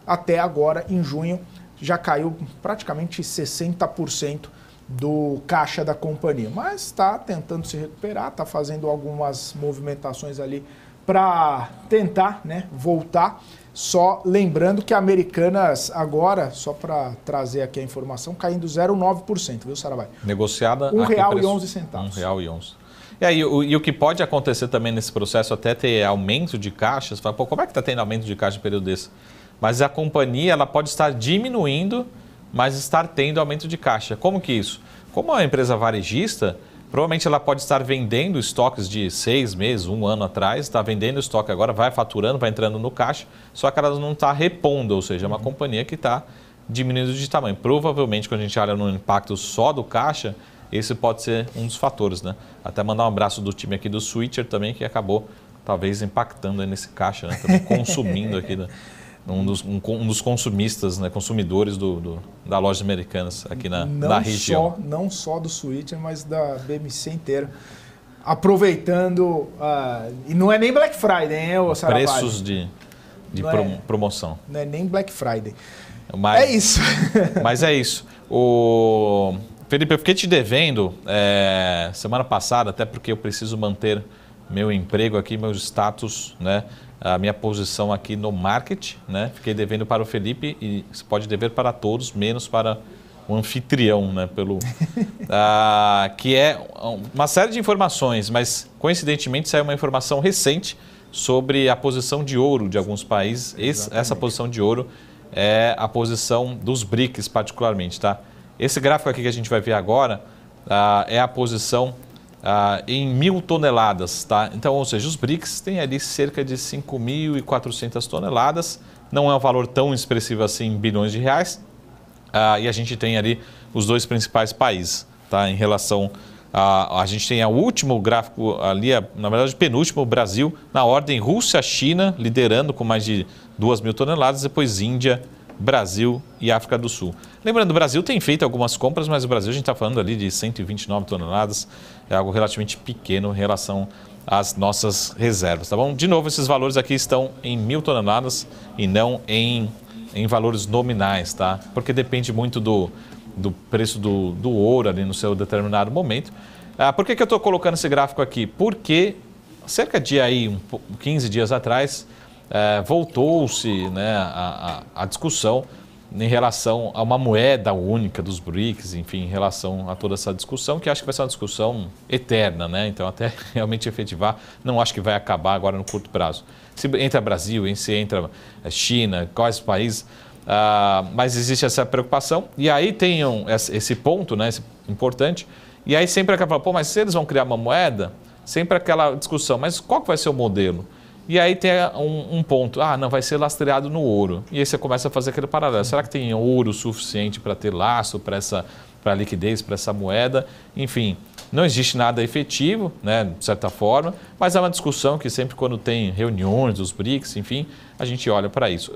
até agora, em junho, já caiu praticamente 60% do caixa da companhia. Mas está tentando se recuperar, está fazendo algumas movimentações ali para tentar, né, voltar. Só lembrando que a Americanas agora, só para trazer aqui a informação, caindo 0,9%, viu, Sarabai? Negociada R$ 1,11. R$ 1,11. E aí, o que pode acontecer também nesse processo, até ter aumento de caixas, fala, pô, como é que está tendo aumento de caixa no período desse? Mas a companhia ela pode estar diminuindo, mas estar tendo aumento de caixa. Como que isso? Como é uma empresa varejista, provavelmente ela pode estar vendendo estoques de 6 meses, 1 ano atrás, está vendendo estoque agora, vai faturando, vai entrando no caixa, só que ela não está repondo, ou seja, é uma companhia que está diminuindo de tamanho. Provavelmente, quando a gente olha no impacto só do caixa, esse pode ser um dos fatores, né? Até mandar um abraço do time aqui do Switcher também, que acabou talvez impactando aí nesse caixa, né? Também consumindo aqui, né? um dos consumistas, né? Consumidores da loja Americanas aqui na região. Não só do Switcher, mas da BMC inteira. Aproveitando, e não é nem Black Friday, hein, ô Saravari? Preços de promoção. Não é nem Black Friday. Mas, é isso. Mas é isso. Felipe, eu fiquei te devendo semana passada, até porque eu preciso manter meu emprego aqui, meu status, né, a minha posição aqui no market, né? Fiquei devendo para o Felipe e você pode dever para todos, menos para o anfitrião, né? Que é uma série de informações, mas coincidentemente saiu uma informação recente sobre a posição de ouro de alguns países. Essa posição de ouro é a posição dos BRICS particularmente, tá? Esse gráfico aqui que a gente vai ver agora é a posição em 1.000 toneladas, tá? Então, ou seja, os BRICS têm ali cerca de 5.400 toneladas, não é um valor tão expressivo assim em bilhões de reais, e a gente tem ali os dois principais países, tá? Em relação A gente tem o último gráfico ali, na verdade o penúltimo, o Brasil, na ordem Rússia, China, liderando com mais de 2.000 toneladas, depois Índia, Brasil e África do Sul. Lembrando, o Brasil tem feito algumas compras, mas o Brasil a gente está falando ali de 129 toneladas, é algo relativamente pequeno em relação às nossas reservas, tá bom? De novo, esses valores aqui estão em 1.000 toneladas e não em valores nominais, tá? Porque depende muito do preço do ouro ali no seu determinado momento. Por que eu estou colocando esse gráfico aqui? Porque cerca de 15 dias atrás, voltou-se, né, a discussão em relação a uma moeda única dos BRICS, enfim, em relação a toda essa discussão, que acho que vai ser uma discussão eterna, né? Então, até realmente efetivar, não acho que vai acabar agora no curto prazo. Se entra Brasil, se entra China, quais países, mas existe essa preocupação. E aí tem esse ponto, né, esse importante, e aí sempre acaba falando, mas se eles vão criar uma moeda, sempre aquela discussão, mas qual que vai ser o modelo? E aí tem um ponto, não, vai ser lastreado no ouro. E aí você começa a fazer aquele paralelo. Será que tem ouro suficiente para ter lastro, para liquidez, para essa moeda? Enfim, não existe nada efetivo, né, de certa forma, mas é uma discussão que sempre quando tem reuniões dos BRICS, enfim, a gente olha para isso.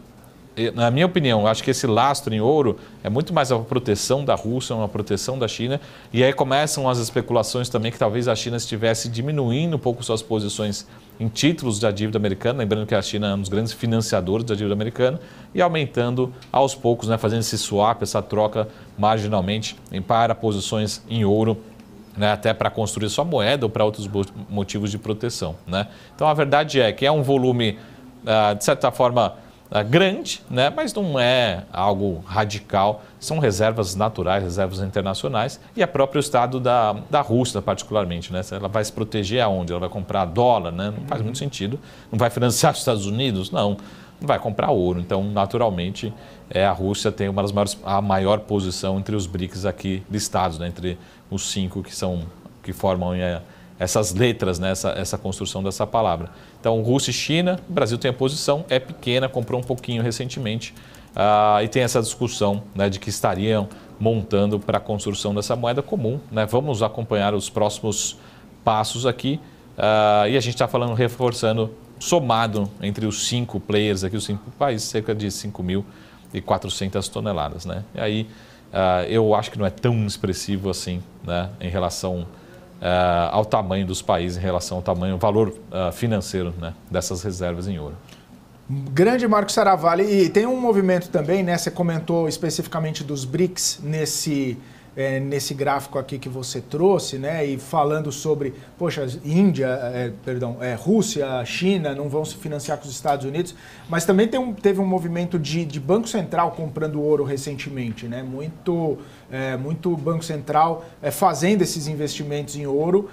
Na minha opinião, acho que esse lastro em ouro é muito mais uma proteção da Rússia, uma proteção da China, e aí começam as especulações também que talvez a China estivesse diminuindo um pouco suas posições em títulos da dívida americana, lembrando que a China é um dos grandes financiadores da dívida americana, e aumentando aos poucos, né, fazendo esse swap, essa troca marginalmente para posições em ouro, né, até para construir sua moeda ou para outros motivos de proteção, né? Então a verdade é que é um volume, de certa forma, grande, né? Mas não é algo radical, são reservas naturais, reservas internacionais, e a próprio estado da Rússia particularmente, né? Ela vai se proteger aonde? Ela vai comprar dólar, né? Não faz muito sentido. Não vai financiar os Estados Unidos? Não vai comprar ouro. Então, naturalmente, a Rússia tem a maior posição entre os BRICS aqui listados, né? Entre os 5 que formam essas letras, né? essa construção dessa palavra. Então, Rússia e China, o Brasil tem a posição, é pequena, comprou um pouquinho recentemente, e tem essa discussão, né, de que estariam montando para a construção dessa moeda comum, né? Vamos acompanhar os próximos passos aqui, e a gente está falando, reforçando, somado entre os 5 players aqui, os 5 países, cerca de 5.400 toneladas, né? E aí, eu acho que não é tão expressivo assim, né, em relação ao tamanho dos países, em relação ao tamanho, ao valor financeiro, né, dessas reservas em ouro. Grande Marco Saravalli. E tem um movimento também, né? Você comentou especificamente dos BRICS nesse gráfico aqui que você trouxe, né? E falando sobre, poxa, Rússia, China não vão se financiar com os Estados Unidos, mas também teve um movimento de Banco Central comprando ouro recentemente, né? Muito Banco Central fazendo esses investimentos em ouro,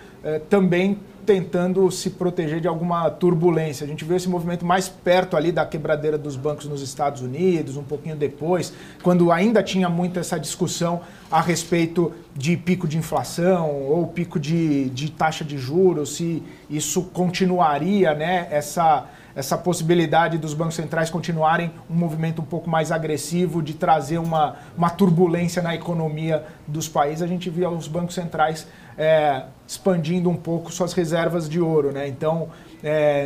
também tentando se proteger de alguma turbulência. A gente viu esse movimento mais perto ali da quebradeira dos bancos nos Estados Unidos, um pouquinho depois, quando ainda tinha muito essa discussão a respeito de pico de inflação ou pico de taxa de juros, se isso continuaria, né, essa possibilidade dos bancos centrais continuarem um movimento um pouco mais agressivo de trazer uma turbulência na economia dos países. A gente via os bancos centrais expandindo um pouco suas reservas de ouro, né? Então,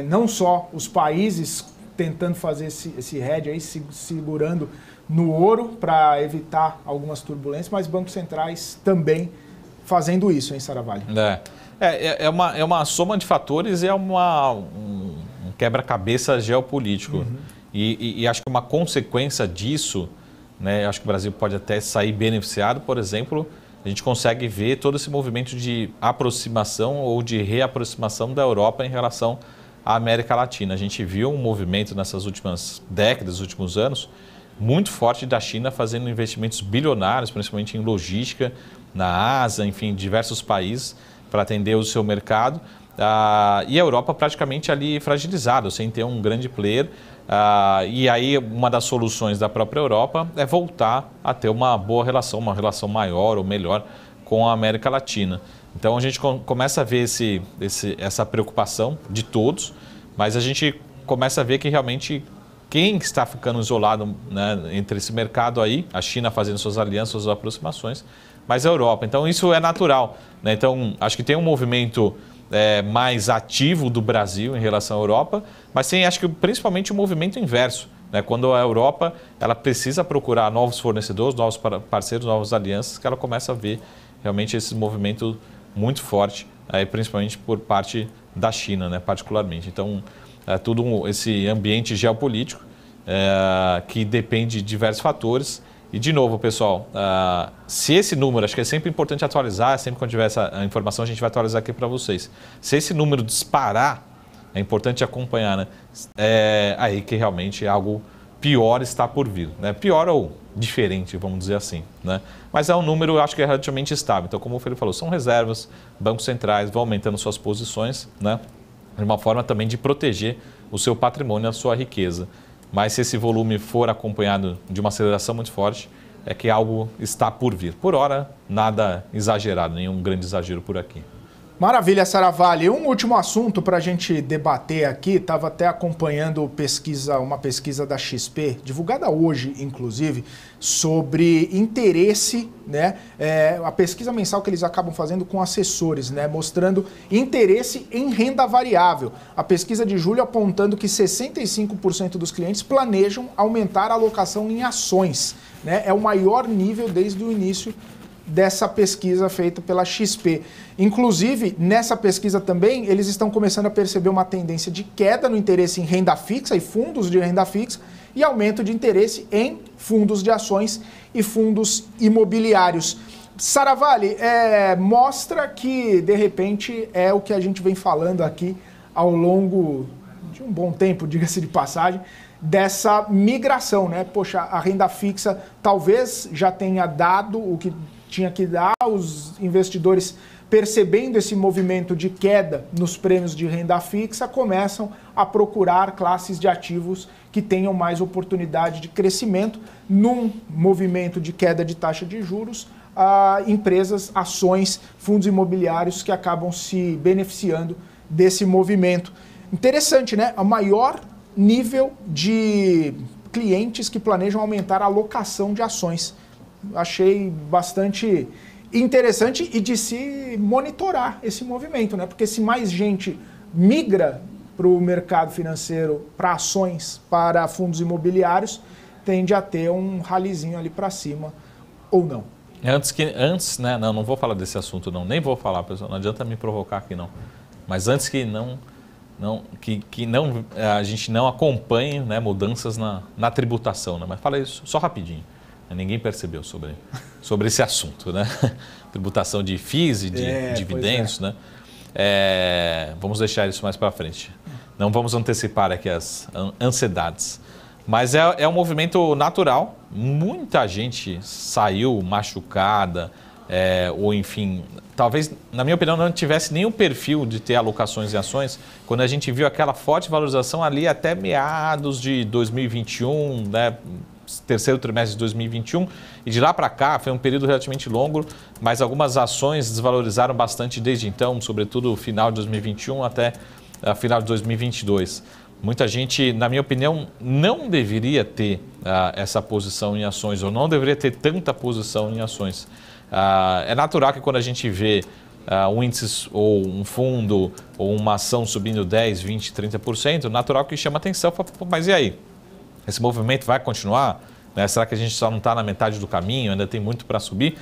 não só os países tentando fazer esse hedge aí, segurando no ouro para evitar algumas turbulências, mas bancos centrais também fazendo isso, hein, Saravalli? É uma soma de fatores e é um quebra-cabeça geopolítico. Uhum. E acho que uma consequência disso, né, acho que o Brasil pode até sair beneficiado, por exemplo, a gente consegue ver todo esse movimento de aproximação ou de reaproximação da Europa em relação à América Latina. A gente viu um movimento nessas últimas décadas, últimos anos, muito forte da China fazendo investimentos bilionários, principalmente em logística, na Ásia, enfim, diversos países, para atender o seu mercado. E a Europa praticamente ali fragilizada, sem ter um grande player. E aí uma das soluções da própria Europa é voltar a ter uma boa relação, uma relação maior ou melhor com a América Latina. Então a gente começa a ver essa preocupação de todos, mas a gente começa a ver que realmente quem está ficando isolado, né, entre esse mercado aí, a China fazendo suas alianças, suas aproximações, mas a Europa. Então isso é natural, né? Então acho que tem um movimento mais ativo do Brasil em relação à Europa, mas tem, acho que principalmente o movimento inverso, né? Quando a Europa ela precisa procurar novos fornecedores, novos parceiros, novas alianças, que ela começa a ver realmente esse movimento muito forte, aí, principalmente por parte da China, né? Particularmente. Então, todo esse ambiente geopolítico que depende de diversos fatores. E, de novo, pessoal, se esse número, acho que é sempre importante atualizar, sempre quando tiver essa informação a gente vai atualizar aqui para vocês. Se esse número disparar, é importante acompanhar, né? É aí que realmente algo pior está por vir, né? Pior ou diferente, vamos dizer assim, né? Mas é um número, eu acho que é relativamente estável. Então, como o Felipe falou, são reservas, bancos centrais vão aumentando suas posições, né? De uma forma também de proteger o seu patrimônio, a sua riqueza. Mas se esse volume for acompanhado de uma aceleração muito forte, é que algo está por vir. Por hora, nada exagerado, nenhum grande exagero por aqui. Maravilha, Saravalli. Um último assunto para a gente debater aqui, estava até acompanhando uma pesquisa da XP, divulgada hoje, inclusive, sobre interesse, né? A pesquisa mensal que eles acabam fazendo com assessores, né? Mostrando interesse em renda variável. A pesquisa de julho apontando que 65% dos clientes planejam aumentar a alocação em ações, né? É o maior nível desde o início dessa pesquisa feita pela XP. Inclusive, nessa pesquisa também, eles estão começando a perceber uma tendência de queda no interesse em renda fixa e fundos de renda fixa e aumento de interesse em fundos de ações e fundos imobiliários. Saravalli, mostra que, de repente, é o que a gente vem falando aqui ao longo de um bom tempo, diga-se de passagem, dessa migração, né? Poxa, a renda fixa talvez já tenha dado o que tinha que dar, os investidores percebendo esse movimento de queda nos prêmios de renda fixa, começam a procurar classes de ativos que tenham mais oportunidade de crescimento. Num movimento de queda de taxa de juros, empresas, ações, fundos imobiliários que acabam se beneficiando desse movimento. Interessante, né? O maior nível de clientes que planejam aumentar a alocação de ações. Achei bastante interessante e de se monitorar esse movimento, né? Porque se mais gente migra para o mercado financeiro, para ações, para fundos imobiliários, tende a ter um ralizinho ali para cima, ou não. Antes, né? Não vou falar desse assunto, não. Nem vou falar, pessoal. Não adianta me provocar aqui, não. Mas antes que a gente não acompanhe, né, mudanças na tributação, né? Mas fala isso só rapidinho. Ninguém percebeu sobre esse assunto, né? Tributação de FIIs e de dividendos, né? Vamos deixar isso mais para frente. Não vamos antecipar aqui as ansiedades. Mas é um movimento natural. Muita gente saiu machucada, ou enfim, talvez, na minha opinião, não tivesse nem o perfil de ter alocações em ações, quando a gente viu aquela forte valorização ali até meados de 2021, né? Terceiro trimestre de 2021, e de lá para cá foi um período relativamente longo, mas algumas ações desvalorizaram bastante desde então, sobretudo final de 2021 até final de 2022. Muita gente, na minha opinião, não deveria ter essa posição em ações, ou não deveria ter tanta posição em ações. É natural que quando a gente vê um índice ou um fundo ou uma ação subindo 10, 20, 30%, natural que chama atenção, mas e aí? Esse movimento vai continuar? Né? Será que a gente só não está na metade do caminho? Ainda tem muito para subir?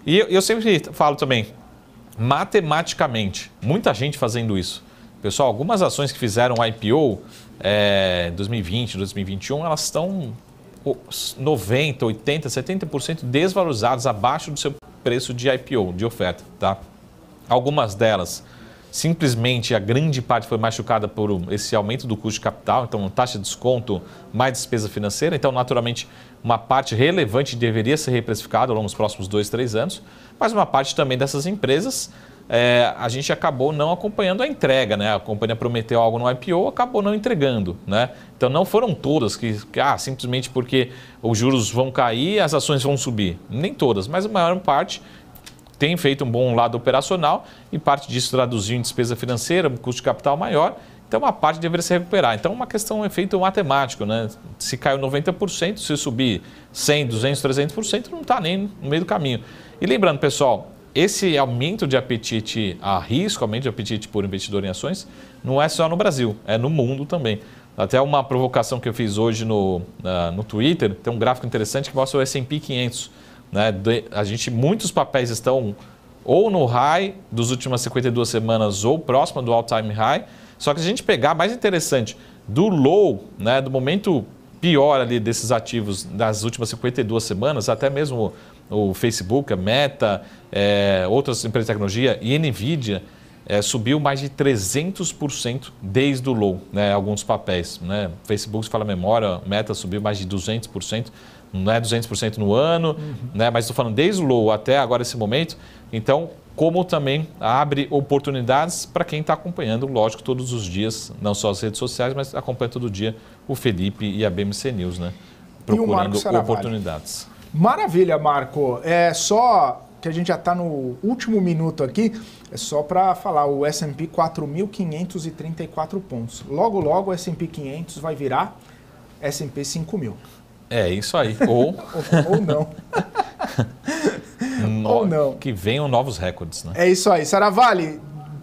E eu sempre falo também, matematicamente, muita gente fazendo isso. Pessoal, algumas ações que fizeram IPO 2020, 2021, elas estão 90%, 80%, 70% desvalorizadas abaixo do seu preço de IPO, de oferta. Tá? Algumas delas, simplesmente a grande parte foi machucada por esse aumento do custo de capital, então taxa de desconto, mais despesa financeira, então naturalmente uma parte relevante deveria ser reprecificada ao longo dos próximos 2, 3 anos, mas uma parte também dessas empresas a gente acabou não acompanhando a entrega, né? A companhia prometeu algo no IPO, acabou não entregando, né? Então não foram todas que simplesmente porque os juros vão cair, as ações vão subir. Nem todas, mas a maior parte tem feito um bom lado operacional e parte disso traduziu em despesa financeira, um custo de capital maior. Então, uma parte deveria se recuperar. Então, uma questão, um efeito matemático, né? Se caiu 90%, se subir 100%, 200%, 300%, não está nem no meio do caminho. E lembrando, pessoal, esse aumento de apetite a risco, aumento de apetite por investidor em ações, não é só no Brasil, é no mundo também. Até uma provocação que eu fiz hoje no Twitter, tem um gráfico interessante que mostra o S&P 500. Né? Muitos papéis estão ou no high das últimas 52 semanas ou próximo do all-time high. Só que se a gente pegar, mais interessante, do low, né, do momento pior ali desses ativos das últimas 52 semanas, até mesmo o Facebook, a Meta, outras empresas de tecnologia e NVIDIA, subiu mais de 300% desde o low, né, alguns papéis. Né? Facebook, se fala a memória, Meta subiu mais de 200%, não é 200% no ano, né, mas estou falando desde o low até agora esse momento. Então, como também abre oportunidades para quem está acompanhando, lógico, todos os dias, não só as redes sociais, mas acompanha todo dia o Felipe e a BMC News, né? Procurando oportunidades. Maravilha, Marco. É só que a gente já está no último minuto aqui, é só para falar, o S&P 4.534 pontos. Logo, logo o S&P 500 vai virar S&P 5.000. É isso aí. Ou não. Ou não. Que venham novos recordes, né? É isso aí. Saravalli,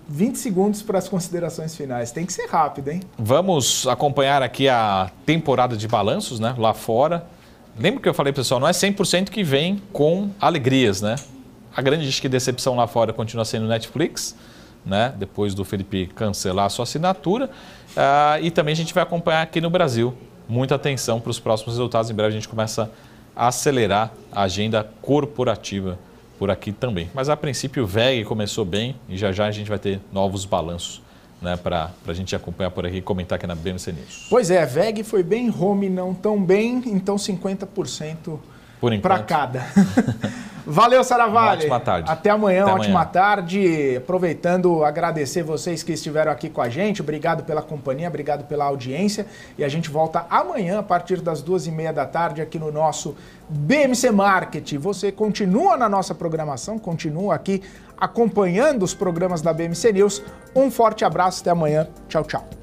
20 segundos para as considerações finais. Tem que ser rápido, hein? Vamos acompanhar aqui a temporada de balanços, né? Lá fora. Lembra que eu falei, pessoal, não é 100% que vem com alegrias, né? A grande decepção lá fora continua sendo Netflix, né? Depois do Felipe cancelar a sua assinatura. E também a gente vai acompanhar aqui no Brasil. Muita atenção para os próximos resultados. Em breve a gente começa a acelerar a agenda corporativa por aqui também. Mas a princípio o VEG começou bem e já a gente vai ter novos balanços, né, para a gente acompanhar por aqui e comentar aqui na BMC News. Pois é, VEG foi bem, Home não tão bem, então 50% para cada. Valeu, Saravalli. Ótima tarde. Até amanhã, ótima tarde. Aproveitando, agradecer vocês que estiveram aqui com a gente. Obrigado pela companhia, obrigado pela audiência. E a gente volta amanhã, a partir das 2h30 da tarde, aqui no nosso BMC Market. Você continua na nossa programação, continua aqui acompanhando os programas da BMC News. Um forte abraço, até amanhã. Tchau, tchau.